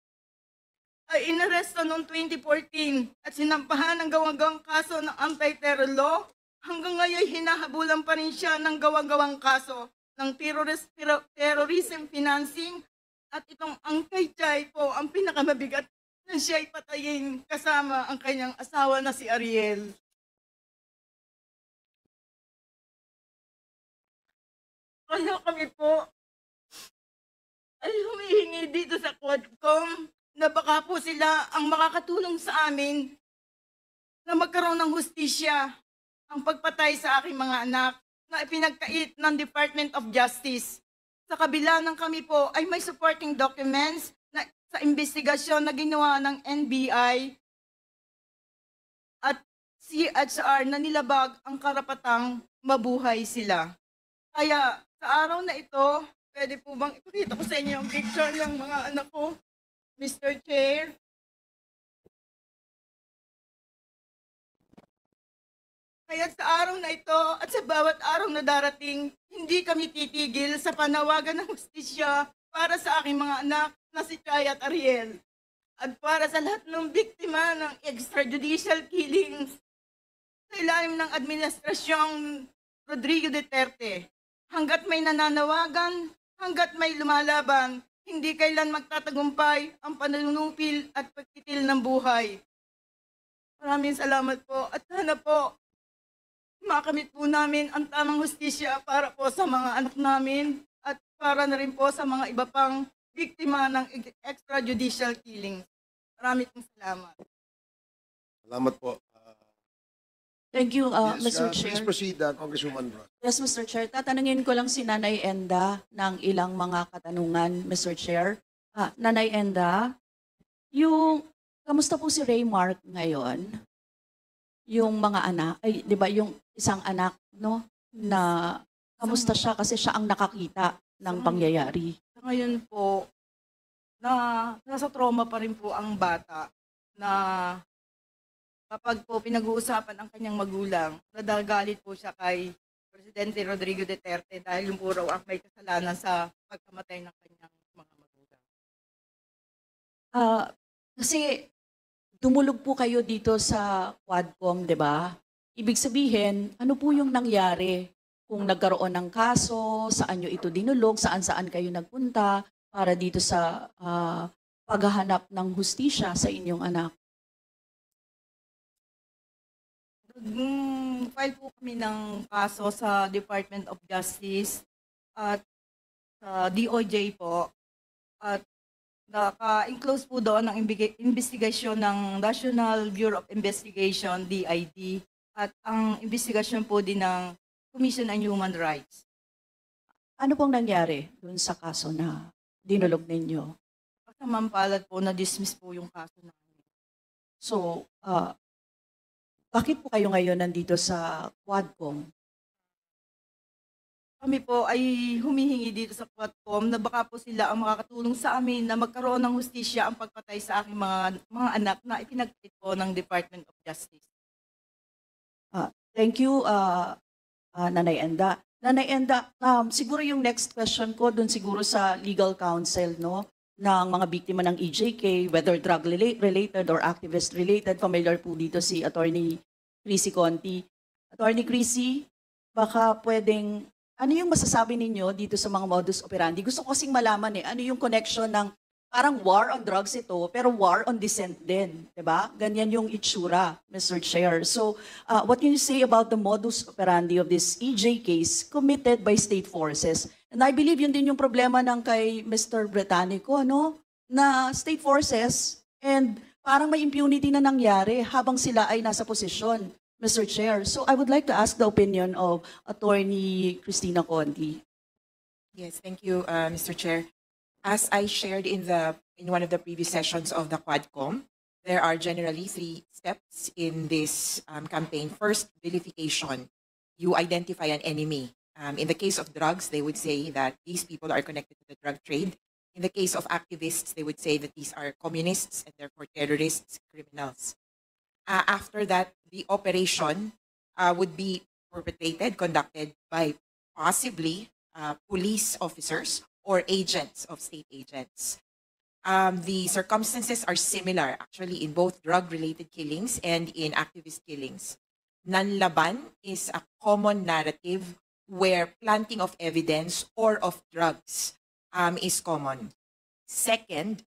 ay inaresto noong 2014 at sinampahan ng gawang-gawang kaso ng anti-terror law. Hanggang ngayon hinahabulan pa rin siya ng gawang-gawang kaso ng terrorism financing at itong ang kay Chay po ang pinakamabigat na siya'y patayin kasama ang kanyang asawa na si Ariel. Kaya kami po ay humihingi dito sa Quadcom na baka po sila ang makakatulong sa amin na magkaroon ng hustisya ang pagpatay sa aking mga anak na ipinagkait ng Department of Justice. Sa kabila ng kami po ay may supporting documents na sa investigasyon na ginawa ng NBI at CHR na nilabag ang karapatang mabuhay sila. Kaya sa araw na ito, pwede po bang ipakita ko sa inyo yung picture ng mga anak ko, Mr. Chair? Kaya sa araw na ito at sa bawat araw na darating, hindi kami titigil sa panawagan ng hustisya para sa aking mga anak na si Chay at Ariel. At para sa lahat ng biktima ng extrajudicial killings sa ilalim ng administrasyong Rodrigo Duterte. Hanggat may nananawagan, hanggat may lumalaban, hindi kailan magtatagumpay ang panunupil at pagtitil ng buhay. Maraming salamat po at sana po makamit po namin ang tamang hustisya para po sa mga anak namin at para na rin po sa mga iba pang biktima ng extrajudicial killing. Maraming salamat. Salamat po. Thank you, Yes, Mr. please Chair. proceed, Congresswoman Ross. Yes, Mr. Chair. Tatanungin ko lang si Nanay Enda ng ilang mga katanungan, Mr. Chair. Nanay Enda, kamusta po si Raymark ngayon? Yung mga anak, ay, di ba, yung isang anak, no? Na, kamusta siya kasi siya ang nakakita ng pangyayari. Ngayon po, nasa trauma pa rin po ang bata na kapag po pinag-uusapan ang kanyang magulang, nadagalit po siya kay Presidente Rodrigo Duterte dahil yung po raw ang may kasalanan sa pagkamatay ng kanyang mga magulang. Kasi dumulog po kayo dito sa Quadcom, di ba? Ibig sabihin, ano po yung nangyari? Kung nagkaroon ng kaso, saan nyo ito dinulog, saan-saan kayo nagpunta para dito sa paghahanap ng hustisya sa inyong anak? File po kami ng kaso sa Department of Justice at sa DOJ po. At naka-enclose po doon ang investigasyon ng National Bureau of Investigation, DID, at ang investigasyon po din ng Commission on Human Rights. Ano pong nangyari dun sa kaso na dinulog ninyo? Kasamang palad po, na-dismiss po yung kaso namin. So, bakit po kayo ngayon nandito sa Quadcom? Kami po ay humihingi dito sa Quadcom na baka po sila ang makakatulong sa amin na magkaroon ng hustisya ang pagpatay sa aking mga anak na ipinagpit po ng Department of Justice. Thank you, Nanay Enda. Nanay Enda, siguro yung next question ko dun siguro sa legal counsel, no, ng mga biktima ng EJK, whether drug-related or activist-related. Familiar po dito si Attorney Chrissy Conti. Attorney Chrissy, baka pwedeng, ano yung masasabi ninyo dito sa mga modus operandi? Gusto ko kasing malaman ano yung connection ng parang war on drugs ito, pero war on dissent din, di ba? Ganyan yung itsura, Mr. Chair. So, what can you say about the modus operandi of this EJ case committed by state forces? And I believe yun din yung problema ng kay Mr. Britannico, na state forces and parang may impunity na nangyari habang sila ay nasa posisyon, Mr. Chair. So, I would like to ask the opinion of Attorney Christina Conti. Yes, thank you, Mr. Chair. As I shared in one of the previous sessions of the Quadcom, there are generally 3 steps in this campaign. First, vilification. You identify an enemy. In the case of drugs, they would say that these people are connected to the drug trade. In the case of activists, they would say that these are communists and therefore terrorists, criminals. After that, the operation would be conducted by possibly police officers or agents of state agents. The circumstances are similar actually in both drug-related killings and in activist killings. Nanlaban is a common narrative where planting of evidence or of drugs is common. Second,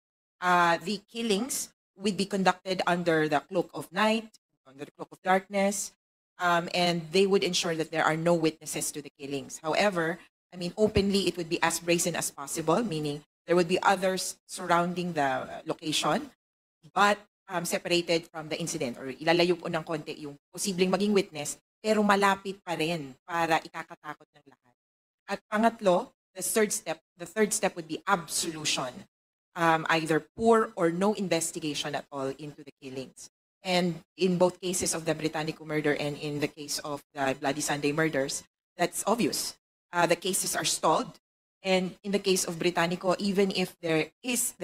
the killings would be conducted under the cloak of night, under the cloak of darkness, and they would ensure that there are no witnesses to the killings. However, openly, it would be as brazen as possible, meaning there would be others surrounding the location, but separated from the incident, or ilalayo po ng konti yung posibleng maging witness, pero malapit pa rin para ikakatakot ng lahat. At pangatlo, the third step would be absolution, either poor or no investigation at all into the killings. And in both cases of the Britannico murder and in the case of the Bloody Sunday murders, that's obvious. The cases are stalled, and in the case of Britannico, even if there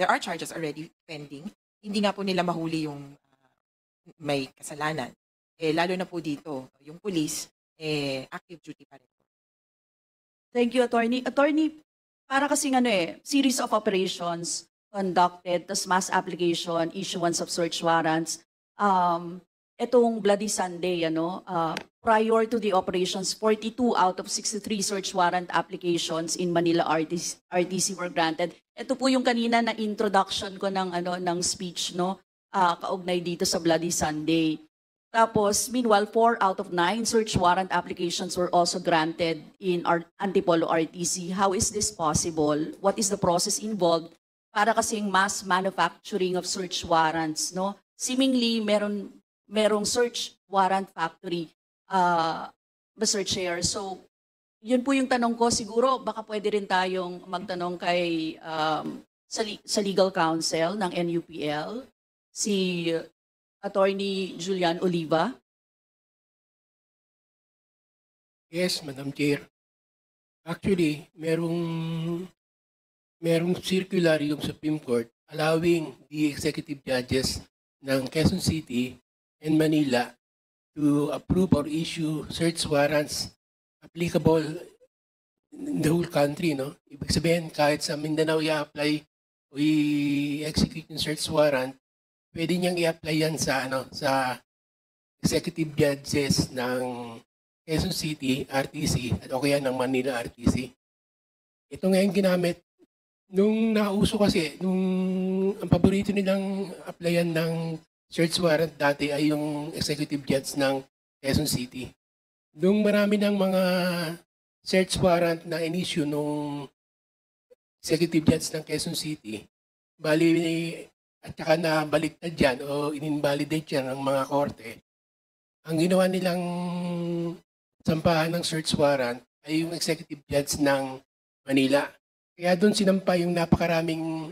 are charges already pending, hindi nga po nila mahuli yung may kasalanan. Lalo na po dito, yung police, active duty pa rin. Thank you, Attorney. Attorney, para kasing series of operations conducted, tas mass application, issuance of search warrants. Itong Bloody Sunday, prior to the operations, 42 out of 63 search warrant applications in Manila RTC were granted. Ito po yung kanina na introduction ko ng speech, kaugnay dito sa Bloody Sunday. Tapos, meanwhile, 4 out of 9 search warrant applications were also granted in Antipolo RTC. How is this possible? What is the process involved para kasing mass manufacturing of search warrants, Seemingly, merong search warrant factory, Mr. Chair. So, yun po yung tanong ko. Siguro, baka pwede rin tayong magtanong kay sa legal counsel ng NUPL, si Attorney Julian Oliva. Yes, Madam Chair. Actually, merong circular yung Supreme Court allowing the executive judges ng Quezon City and Manila to approve or issue search warrants applicable in the whole country, Ibig sabihin, kahit sa Mindanao i-apply o i-execute yung search warrant, pwede niyang i-apply yan sa executive judges ng Quezon City, RTC, at o kaya ng Manila RTC. Ito ngayon ginamit. Nung nauso kasi, ang paborito nilang applyan ng search warrant dati ay yung executive judge ng Quezon City. Nung marami ng mga search warrant na in-issue nung executive judge ng Quezon City, at saka nabaliktad dyan o in-invalidate yan ng mga korte, ang ginawa nilang sampahan ng search warrant ay yung executive judge ng Manila. Kaya doon sinampa yung napakaraming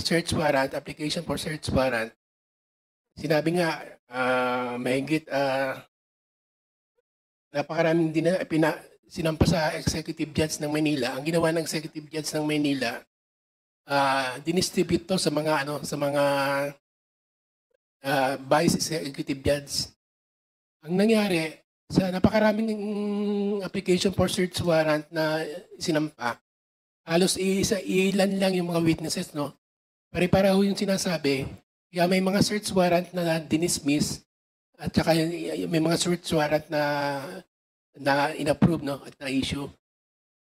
search warrant, application for search warrant. Sinabi nga, mahigit napakaraming sinampa sa executive judge ng Manila. Ang ginawa ng executive judge ng Manila, dinistribute to sa mga vice executive judge. Ang nangyari, sa napakaraming application for search warrant na sinampa, halos ilan lang yung mga witnesses, no? Pare-pareho yung sinasabi. Kaya may mga search warrant na dinismiss at saka may mga search warrant na inapprove, no? At na-issue.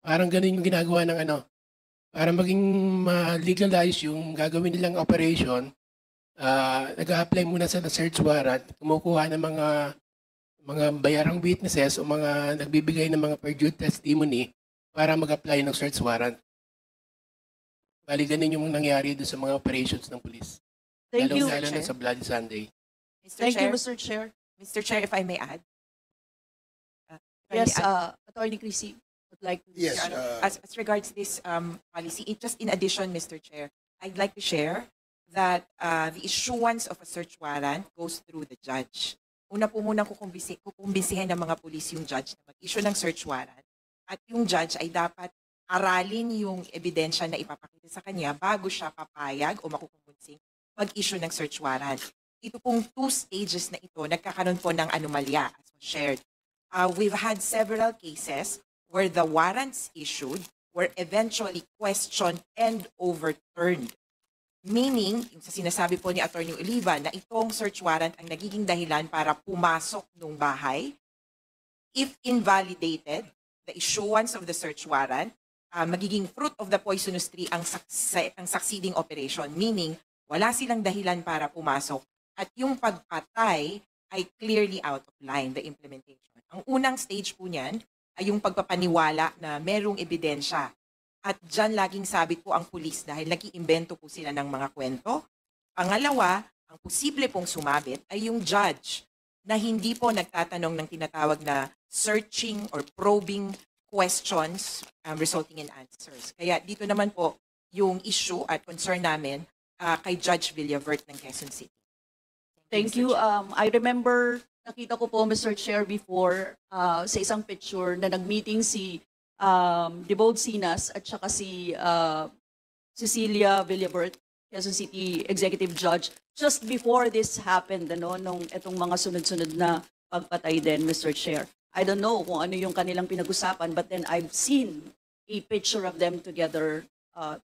Parang ganun yung ginagawa ng para maging legalize yung gagawin nilang operation, nag-a-apply muna sa search warrant, kumukuha ng mga bayarang witnesses o mga nagbibigay ng mga perjured testimony para mag-apply ng search warrant. Bali, ganun yung nangyari doon sa mga operations ng police. Thank you. Lalo na sa Bloody Sunday. Thank you, Mr. Chair. Mr. Chair, if I may add. Yes, Attorney Chrissy would like to. Yes. As regards this policy, just in addition, Mr. Chair, I'd like to share that the issuance of a search warrant goes through the judge. Una po muna kukumbinsihin ng mga pulis yung judge na mag-issue ng search warrant at yung judge ay dapat aralin yung ebidensya na ipapakita sa kanya bago siya papayag o makukumbensing mag-issue ng search warrant. Ito pong 2 stages na ito, nagkakaroon po ng anomalya as was shared. We've had several cases where the warrants issued were eventually questioned and overturned. Meaning, yung sa sinasabi po ni Attorney Oliva na itong search warrant ang nagiging dahilan para pumasok ng bahay. If invalidated, the issuance of the search warrant, magiging fruit of the poisonous tree ang succeeding operation. Meaning, wala silang dahilan para pumasok at yung pagpatay ay clearly out of line, the implementation. Ang unang stage po niyan ay yung pagpapaniwala na merong ebidensya. At dyan laging sabit po ang pulis dahil nag-iimbento po sila ng mga kwento. Pangalawa, ang posible pong sumabit ay yung judge na hindi po nagtatanong ng tinatawag na searching or probing questions resulting in answers. Kaya dito naman po yung issue at concern namin kay Judge Villavert ng Quezon City. Thank you. I remember, nakita ko po, Mr. Chair, before sa isang picture na nag-meeting si Debold Sinas at saka si Cecilia Villavert, Quezon City Executive Judge, just before this happened, nung itong mga sunod-sunod na pagpatay din, Mr. Chair. I don't know kung ano yung kanilang pinag-usapan, but then I've seen a picture of them together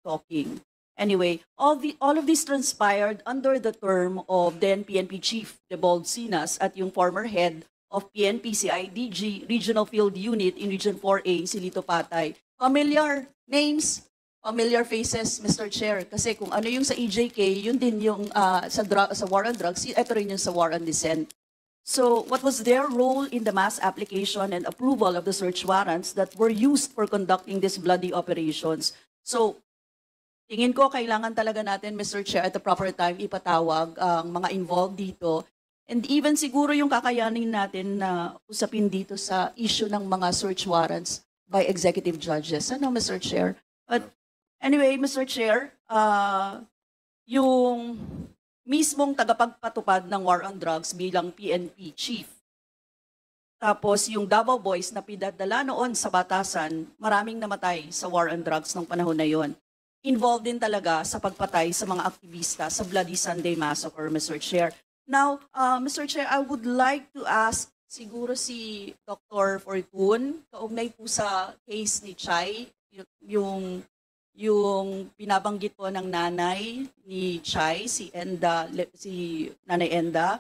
talking. Anyway, all of this transpired under the term of then PNP Chief Debold Sinas at yung former head of PNP CIDG Regional Field Unit in Region 4A, si Lito Patay. Familiar names, familiar faces, Mr. Chair. Kasi kung ano yung sa EJK, yun din yung sa war on drugs, ito rin yung sa war on dissent. So what was their role in the mass application and approval of the search warrants that were used for conducting these bloody operations? So tingin ko kailangan talaga natin, Mr. Chair, at the proper time ipatawag ang mga involved dito. And even siguro yung kakayanin natin na usapin dito sa issue ng mga search warrants by executive judges. Ano, Mr. Chair? But anyway, Mr. Chair, yung mismong tagapagpatupad ng war on drugs bilang PNP chief, tapos yung Davao Boys na pinadala noon sa batasan, maraming namatay sa war on drugs ng panahon na yon. Involved din talaga sa pagpatay sa mga aktivista sa Bloody Sunday Massacre, Mr. Chair. Now, Mr. Chair, I would like to ask siguro si Dr. Fortun, kaugnay po sa case ni Chay, yung binabanggit po ng nanay ni Chay, si Nanay Enda,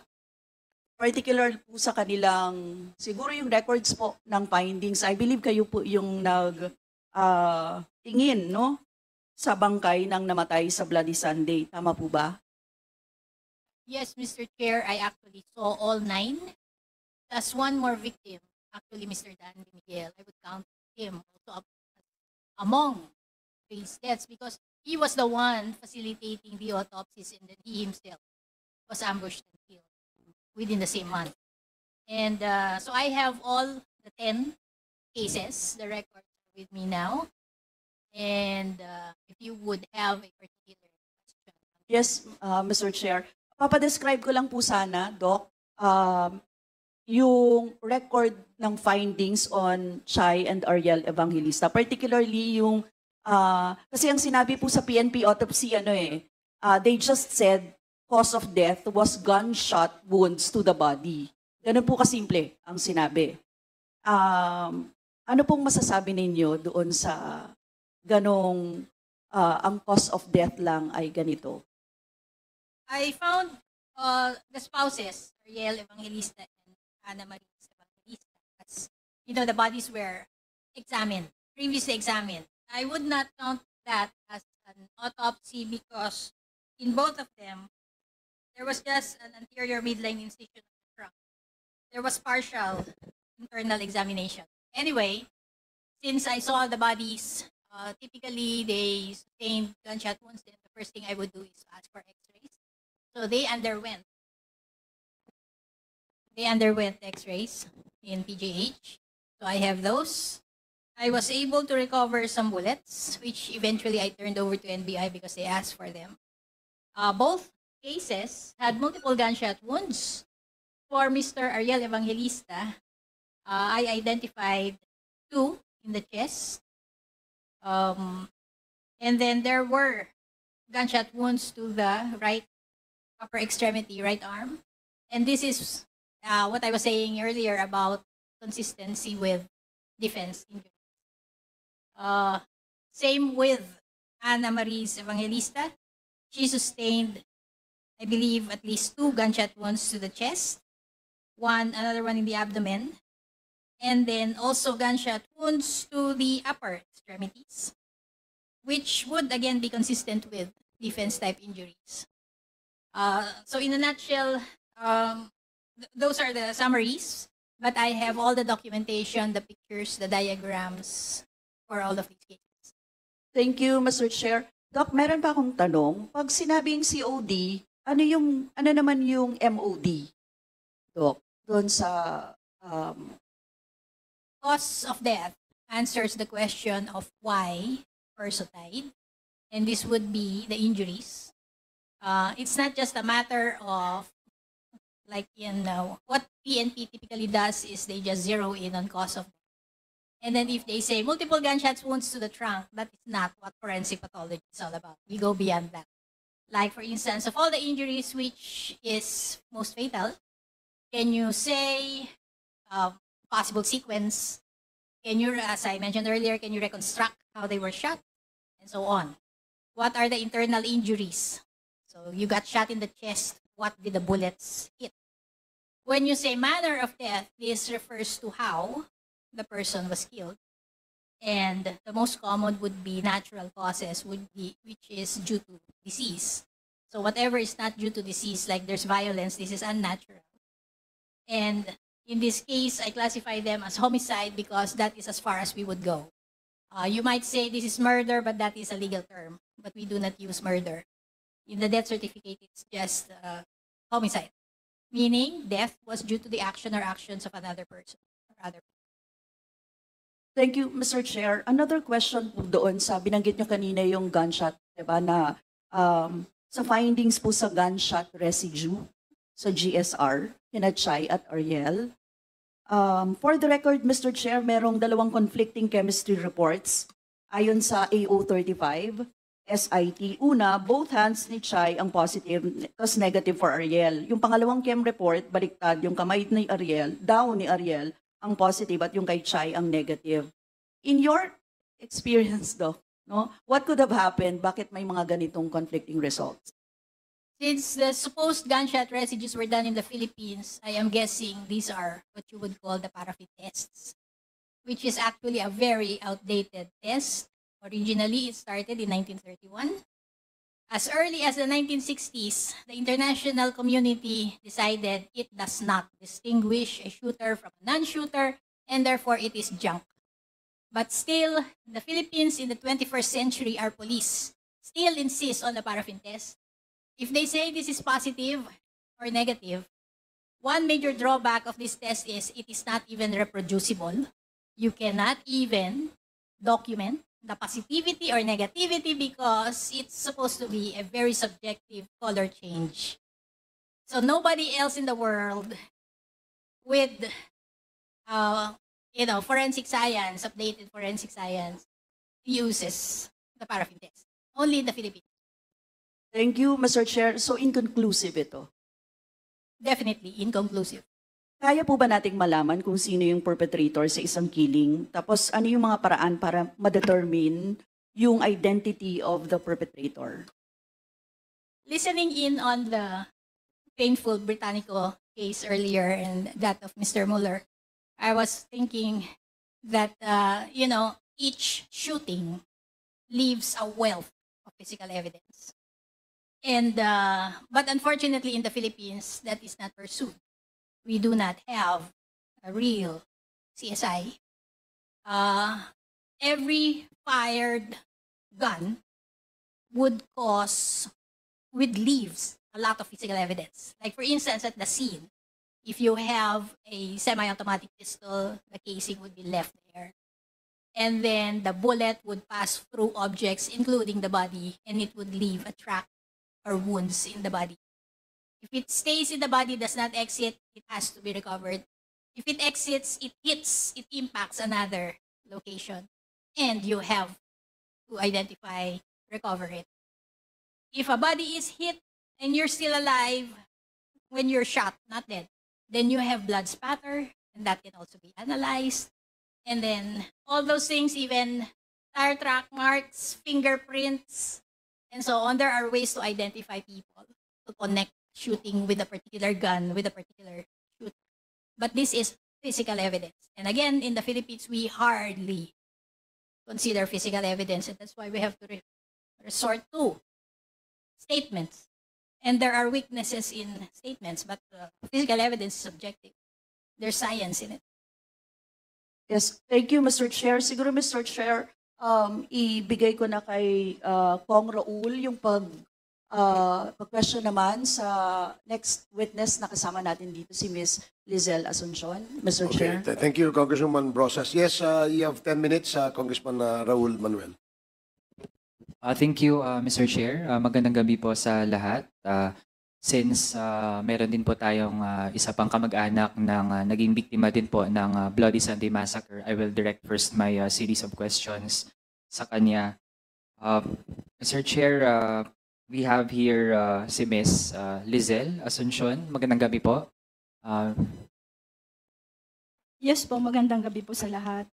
particular po sa kanilang, siguro yung records po ng findings, I believe kayo po yung tingin, no? Sa bangkay ng namatay sa Bloody Sunday. Tama po ba? Yes, Mr. Chair, I actually saw all 9. Plus one more victim, actually Mr. Danny Miguel. I would count him also among these deaths because he was the one facilitating the autopsies and then he himself was ambushed and killed within the same month. And so I have all the 10 cases. The records are with me now. And if you would have a particular question. Yes, Mr. Chair. Papadescribe ko lang po sana, Doc, yung record ng findings on Chai and Ariel Evangelista. Particularly yung, kasi ang sinabi po sa PNP autopsy, they just said cause of death was gunshot wounds to the body. Ganun po kasimple ang sinabi. Ano pong masasabi ninyo doon sa ganong ang cause of death lang ay ganito? I found the spouses, Ariel Evangelista and Ana Maria Evangelista, as the bodies were examined, previously examined. I would not count that as an autopsy because in both of them, there was just an anterior midline incision of the trunk. There was partial internal examination. Anyway, since I saw the bodies, typically they sustained gunshot wounds, then the first thing I would do is ask for x-rays. So they underwent x-rays in PGH. So I have those. I was able to recover some bullets, which eventually I turned over to NBI because they asked for them. Both cases had multiple gunshot wounds. For Mr. Ariel Evangelista, I identified 2 in the chest. And then there were gunshot wounds to the right upper extremity, right arm. And this is what I was saying earlier about consistency with defense injuries. Same with Ana Maria Evangelista. She sustained, I believe, at least 2 gunshot wounds to the chest, another one in the abdomen, and then also gunshot wounds to the upper extremities, which would again be consistent with defense type injuries. So in a nutshell, those are the summaries, but I have all the documentation, the pictures, the diagrams for all of these cases. Thank you, Mr. Chair. Doc, meron pa akong tanong. Pag sinabing COD, ano naman yung MOD? Doc, doon sa cause of death answers the question of why person died, and this would be the injuries. It's not just a matter of what PNP typically does is they just zero in on cause of death. And then if they say multiple gunshot wounds to the trunk, that is not what forensic pathology is all about. We go beyond that. Like for instance, of all the injuries, which is most fatal, can you say possible sequence? Can you, as I mentioned earlier, can you reconstruct how they were shot? And so on. What are the internal injuries? So you got shot in the chest. What did the bullets hit? When you say manner of death, this refers to how the person was killed. And the most common would be natural causes, which is due to disease. So whatever is not due to disease, like there's violence, this is unnatural. And in this case, I classify them as homicide because that is as far as we would go. You might say this is murder, but that is a legal term. But we do not use murder. In the death certificate, it's just homicide, meaning death was due to the action or actions of another person or other people. Thank you, Mr. Chair. Another question po doon sa binanggit nyo kanina yung gunshot, diba, na sa findings po sa gunshot residue sa GSR, kina Chai at Ariel. For the record, Mr. Chair, merong 2 conflicting chemistry reports ayon sa AO35, SIT. Una, both hands ni Chai ang positive, tapos negative for Ariel. Yung pangalawang chem report, baliktad, yung kamay ni Ariel, down ni Ariel, ang positive at yung kay Chai ang negative. In your experience, Doc, no, what could have happened? Bakit may mga ganitong conflicting results? Since the supposed gunshot residues were done in the Philippines, I am guessing these are what you would call the paraffin tests, which is actually a very outdated test. Originally, it started in 1931. As early as the 1960s, the international community decided it does not distinguish a shooter from a non-shooter, and therefore it is junk. But still, the Philippines in the 21st century, our police still insist on the paraffin test. If they say this is positive or negative, one major drawback of this test is it is not even reproducible. You cannot even document the positivity or negativity because it's supposed to be a very subjective color change. So nobody else in the world with, forensic science, updated forensic science, uses the paraffin test. Only in the Philippines. Thank you, Mr. Chair. So inconclusive ito. Definitely inconclusive. Kaya po ba nating malaman kung sino yung perpetrator sa isang killing? Tapos ano yung mga paraan para ma-determine yung identity of the perpetrator? Listening in on the painful Britannico case earlier and that of Mr. Mueller, I was thinking that, each shooting leaves a wealth of physical evidence. And, but unfortunately in the Philippines, that is not pursued. We do not have a real CSI. Every fired gun would leaves a lot of physical evidence. Like for instance, at the scene, if you have a semi-automatic pistol, the casing would be left there. And then the bullet would pass through objects, including the body, and it would leave a track or wounds in the body. If it stays in the body, does not exit, it has to be recovered. If it exits, it impacts another location. And you have to identify, recover it. If a body is hit and you're still alive when you're shot, not dead, then you have blood spatter, and that can also be analyzed. And then all those things, even tire track marks, fingerprints, and so on, there are ways to identify people, to connect shooting with a particular gun, with a particular shooter. But this is physical evidence. And again, in the Philippines, we hardly consider physical evidence, and that's why we have to resort to statements. And there are weaknesses in statements, but physical evidence is subjective. There's science in it. Yes, thank you, Mr. Chair. Siguro, Mr. Chair, ibigay ko na kay Kong Raul yung pag-question naman sa next witness na kasama natin dito, si Ms. Lizelle Asuncion. Mr. Chair. Thank you, Congresswoman Brosas. Yes, you have 10 minutes, Congressman Raul Manuel. Thank you, Mr. Chair. Magandang gabi po sa lahat. Since meron din po tayong isa pang kamag-anak ng naging biktima din po ng Bloody Sunday Massacre, I will direct first my series of questions sa kanya. Mr. Chair, we have here si Ms. Lizelle Asuncion. Magandang gabi po. Yes po, magandang gabi po sa lahat.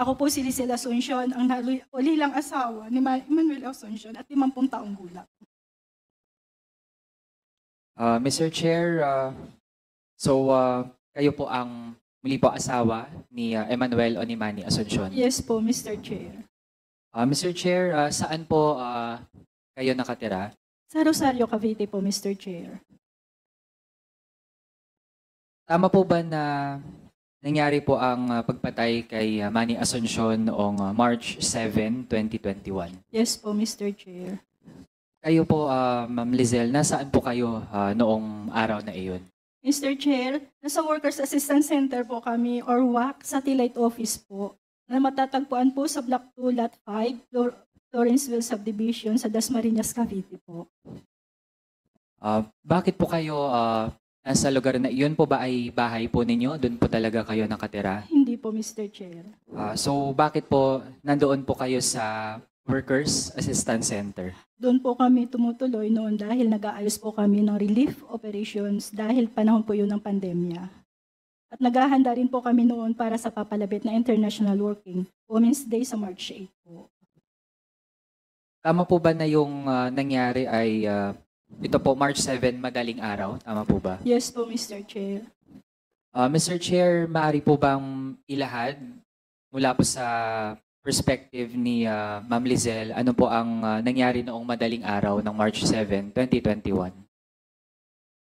Ako po si Lizelle Asuncion, ang ulilang asawa ni Manuel Asuncion at 50 taong gulang. Mr. Chair, kayo po ang muli po asawa ni Emmanuel Onimani Asuncion. Yes po, Mr. Chair. Mr. Chair, saan po kayo nakatira? Sa Rosario, Cavite po, Mr. Chair. Tama po ba na nangyari po ang pagpatay kay Manny Asuncion noong March 7, 2021? Yes po, Mr. Chair. Kayo po, Ma'am Lizelle, nasaan po kayo noong araw na iyon? Mr. Chair, nasa Workers Assistance Center po kami or WAC Satellite Office po na matatagpuan po sa Block 2, Lot 5, Lawrenceville Subdivision sa Dasmariñas, Cavite po. Bakit po kayo nasa lugar na iyon po ba ay bahay po ninyo? Doon po talaga kayo nakatira? Hindi po, Mr. Chair. So bakit po nandoon po kayo sa Workers Assistance Center? Doon po kami tumutuloy noon dahil nag-aayos po kami ng relief operations dahil panahon po yun ng pandemya. At naghahanda rin po kami noon para sa papalapit na International Working Women's Day sa March 8 po. Tama po ba na yung nangyari ay ito po March 7, madaling araw? Tama po ba? Yes po, Mr. Chair. Mr. Chair, maaari po bang ilahad mula po sa perspective ni Ma'am Lizelle, ano po ang nangyari noong madaling araw ng March 7, 2021?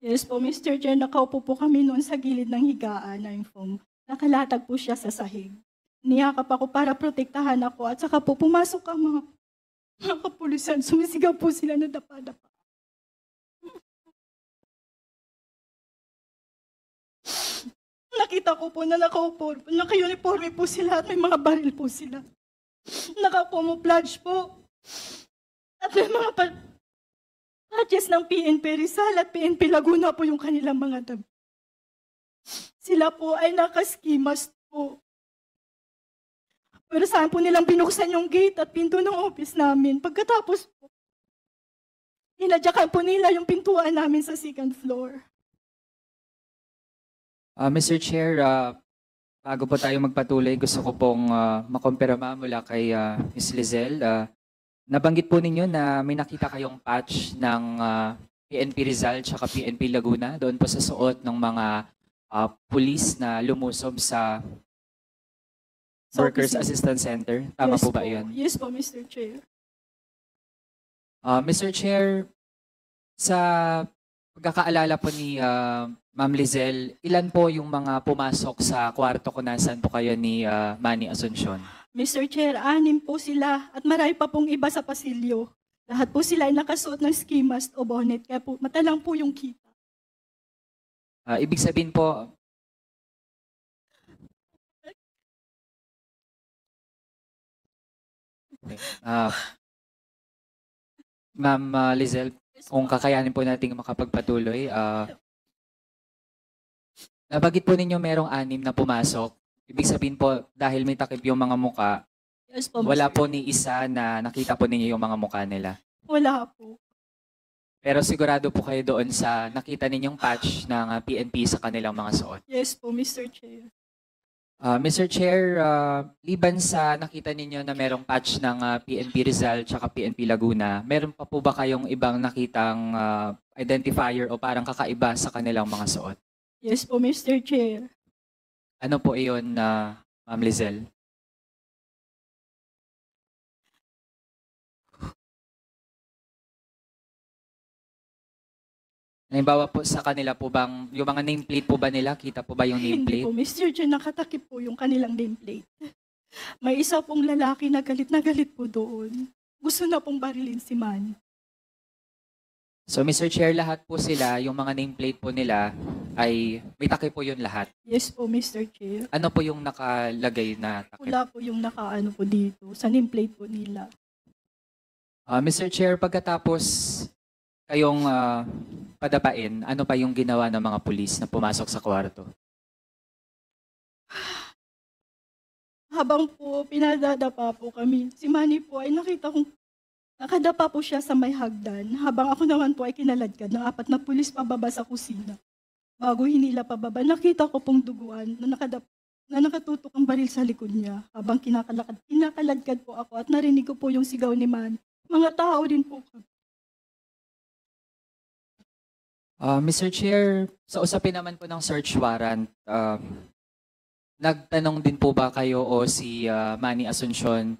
Yes po, Mr. Chair. Nakaupo po kami noon sa gilid ng higaan na yung foam. Nakalatag po siya sa sahig. Niyakap ako para protektahan ako at saka po pumasok ang mga kapulisan. Sumisigaw po sila na dapa-dapa. nakita ko po na naka-uniforme po sila at may mga baril po sila. Naka-camouflage po. At may mga patches ng PNP Rizal at PNP Laguna po yung kanilang mga damit. Sila po ay naka-ski mask po. Pero saan po nilang binuksan yung gate at pinto ng office namin. Pagkatapos po, hinadyakan po nila yung pintuan namin sa second floor. Mr. Chair, bago po tayo magpatuloy, gusto ko pong makumpirma mula kay Ms. Lizelle. Nabanggit po ninyo na may nakita kayong patch ng PNP Rizal at PNP Laguna doon po sa suot ng mga pulis na lumusob sa Workers Assistance Center. Tama po ba yun? Yes po, Mr. Chair. Mr. Chair, sa pagkakaalala po ni Ma'am Lizelle, ilan po yung mga pumasok sa kwarto kung nasaan po kayo ni Manny Asuncion? Mr. Chair, 6 po sila at marami pa pong iba sa pasilyo. Lahat po sila ay nakasuot ng ski mask o bonnet, kaya po matalang po yung kita. Ibig sabihin po, Ma'am Lizelle, kung kakayanin po natin makapagpatuloy, nabanggit po ninyo merong 6 na pumasok. Ibig sabihin po, dahil may takip yung mga muka, Yes po, wala Mr. po ni isa na nakita po ninyo yung mga muka nila. Wala po. Pero sigurado po kayo doon sa nakita ninyong patch ng PNP sa kanilang mga suot. Yes po, Mr. Chair. Mr. Chair, liban sa nakita ninyo na merong patch ng PNP Rizal at PNP Laguna, meron pa po ba kayong ibang nakitang identifier o parang kakaiba sa kanilang mga suot? Yes po, Mr. Chair. Ano po iyon, Ma'am Lizelle? Halimbawa po sa kanila po bang, yung mga nameplate po ba nila? Kita po ba yung Hindi nameplate? po, Mr. Chair, nakatakip po yung kanilang nameplate. May isa pong lalaki na galit po doon. Gusto na pong barilin si Manny. So Mr. Chair, lahat po sila, yung mga nameplate po nila, ay may takip po yun lahat. Yes po, Mr. Chair. Ano po yung nakalagay na takip? Wala po yung nakaano po dito sa nameplate po nila. Mr. Chair, pagkatapos kayong padapain, ano pa yung ginawa ng mga pulis na pumasok sa kwarto? Habang po pinadadapa po kami, si Manny po ay nakita kong nakadapa po siya sa may hagdan. Habang ako naman po ay kinaladkad ng 4 na pulis pababa sa kusina. Bago hinila pababa, nakita ko pong duguan na nakatutok ang baril sa likod niya. Habang kinakaladkad po ako at narinig ko po yung sigaw ni Manny. Mga tao din po kami. Mr. Chair, sa usapin naman po ng search warrant, nagtanong din po ba kayo o si Manny Asuncion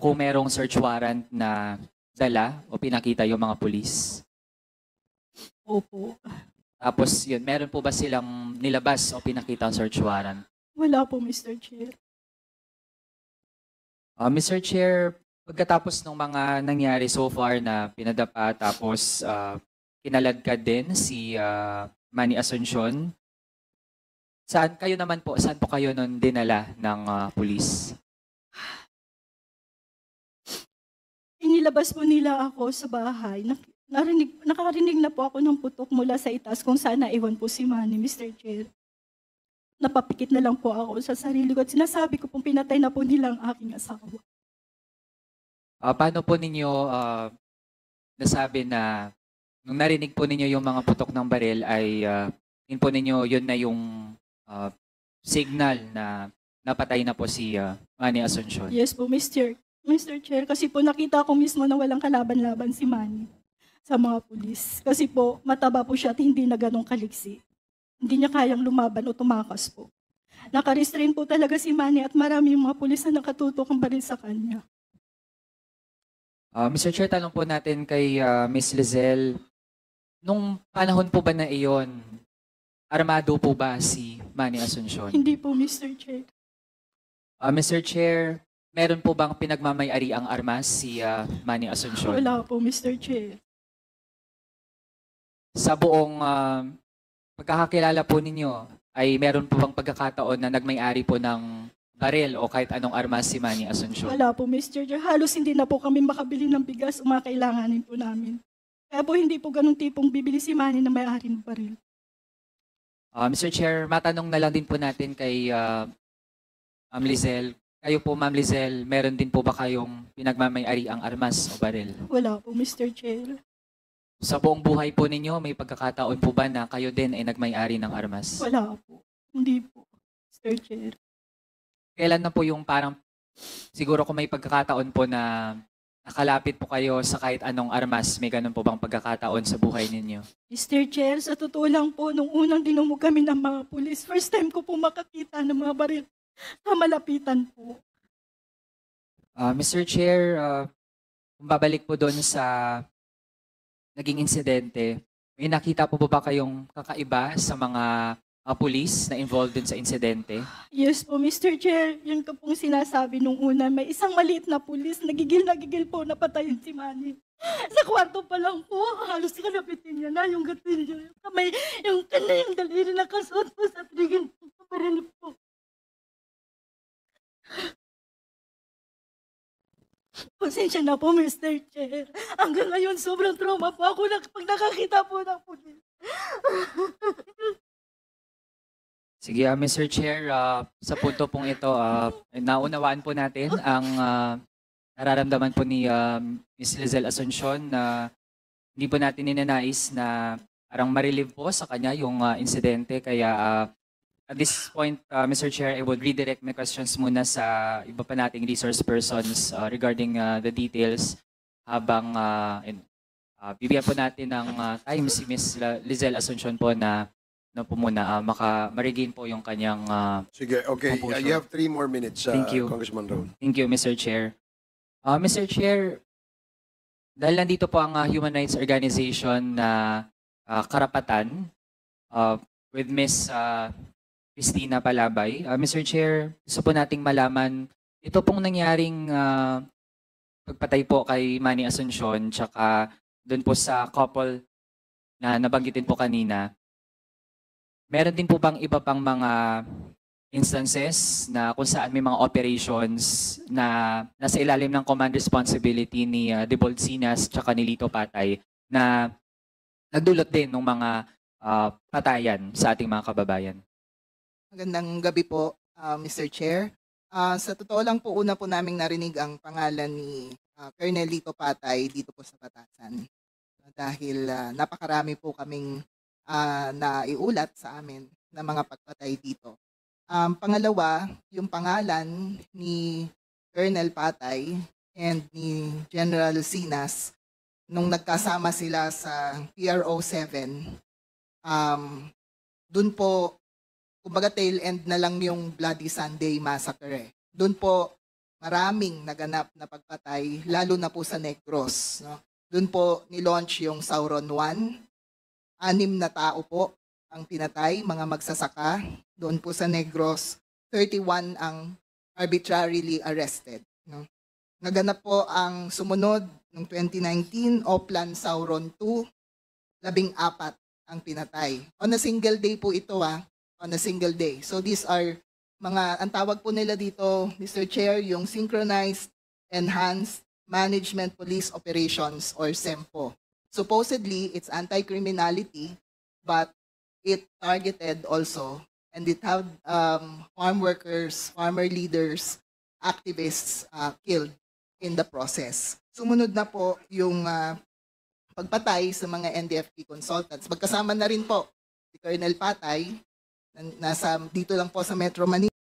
kung merong search warrant na dala o pinakita yung mga pulis? Opo. Tapos yun, meron po ba silang nilabas o pinakita ang search warrant? Wala po, Mr. Chair. Mr. Chair, pagkatapos ng mga nangyari so far na pinadapa tapos kinaladkad din si Manny Asuncion, saan po kayo nun dinala ng pulis? Inilabas po nila ako sa bahay. Nakarinig na po ako ng putok mula sa itaas kung saan naiwan po si Manny, Mr. Chair. Napapikit na lang po ako sa sarili ko at sinasabi ko pong pinatay na po nila ang aking asawa. Paano po ninyo nasabi na nung narinig po ninyo yung mga putok ng baril ay yun po ninyo yun na yung signal na napatay na po si Manny Asuncion? Yes po, Mr. Chair, kasi po nakita ko mismo na walang kalaban-laban si Manny sa mga pulis. Kasi po mataba po siya at hindi na ganong kaliksi. Hindi niya kayang lumaban o tumakas po. Nakarestrain po talaga si Manny at marami yung mga pulis na nakatutok ang baril sa kanya. Mr. Chair, tanong po natin kay Ms. Lizelle, nung panahon po ba na iyon, armado po ba si Manny Asuncion? Hindi po, Mr. Chair. Mr. Chair, meron po bang pinagmamay-ari ang armas si Manny Asuncion? Wala po, Mr. Chair. Sa buong pagkakakilala po ninyo, ay meron po bang pagkakataon na nagmay-ari po ng baril o kahit anong armas si Manny Asuncion? Wala po, Mr. Chair. Halos hindi na po kami makabili ng bigas o mga kailanganin po namin. Kaya po hindi po ganun tipong bibili si Manny na may-ari ng baril. Mr. Chair, matanong na lang din po natin kay Ma'am Lizelle. Kayo po, Ma'am Lizelle, meron din po ba kayong pinagmamay-ari ang armas o baril? Wala po, Mr. Chair. Sa buong buhay po ninyo, may pagkakataon po ba na kayo din ay nagmay-ari ng armas? Wala po. Hindi po, Mr. Chair. Kailan na po yung parang, siguro kung may pagkakataon po na nakalapit po kayo sa kahit anong armas, may ganun po bang pagkakataon sa buhay ninyo? Mr. Chair, sa totoo lang po, nung unang dinumog kami ng mga pulis, first time ko po makakita ng mga baril sa malapitan po. Mr. Chair, kung babalik po doon sa naging insidente, may nakita po ba kayong kakaiba sa mga pulis na involved din sa insidente? Yes po, Mr. Chair. Yun ko pong sinasabi nung una. May isang maliit na pulis, nagigil po na patayin si Manny. Sa kwarto pa lang po, halos kalapitin niya na yung gatilyo. Yung kamay, yung daliri na kasuot po sa trigin po. Baril po. Pasensya na po, Mr. Chair. Hanggang ngayon, sobrang trauma po ako pag nakakita po ng pulis. Sige, Mr. Chair, sa punto pong ito, naunawaan po natin ang nararamdaman po ni Ms. Lizelle Asuncion na hindi po natin ninanais na parang ma-relieve po sa kanya yung insidente. Kaya at this point, Mr. Chair, I would redirect my questions muna sa iba pa nating resource persons regarding the details habang bibigyan po natin ng time si Ms. Lizelle Asuncion po na po muna ma-regain po yung kanyang Sige, okay. composure. You have 3 more minutes, Thank you. Congressman Raul. Thank you, Mr. Chair. Mr. Chair, dahil nandito po ang Human Rights Organization na Karapatan with Ms. Cristina Palabay. Mr. Chair, gusto po nating malaman, ito pong nangyaring pagpatay po kay Manny Asuncion tsaka doon po sa couple na nabanggitin po kanina, meron din po bang iba pang mga instances na kung saan may mga operations na nasa ilalim ng command responsibility ni Debold Sinas tsaka ni Lito Patay na nagdulot din ng mga patayan sa ating mga kababayan? Magandang gabi po, Mr. Chair. Sa totoo lang po, una po naming narinig ang pangalan ni Colonel Lito Patay dito po sa Batasan. Dahil napakarami po kaming naiulat sa amin na mga pagpatay dito. Pangalawa, yung pangalan ni Colonel Patay and ni General Sinas nung nagkasama sila sa PRO 7, dun po, kumbaga tail end na lang yung Bloody Sunday Massacre. Doon po maraming naganap na pagpatay, lalo na po sa Negros. No? Doon po nilaunch yung Sauron 1. 6 na tao po ang pinatay, mga magsasaka. Doon po sa Negros, 31 ang arbitrarily arrested. No? Naganap po ang sumunod noong 2019, Oplan Sauron 2, 14 ang pinatay. On a single day po ito on a single day. So these are mga, ang tawag po nila dito, Mr. Chair, yung Synchronized Enhanced Management Police Operations or SEMPO. Supposedly, it's anti-criminality, but it targeted also, and it had farm workers, farmer leaders, activists killed in the process. Sumunod na po yung pagpatay sa mga NDFP consultants. Magkasama na rin po si Colonel Patay, nasa dito lang po sa Metro Manila.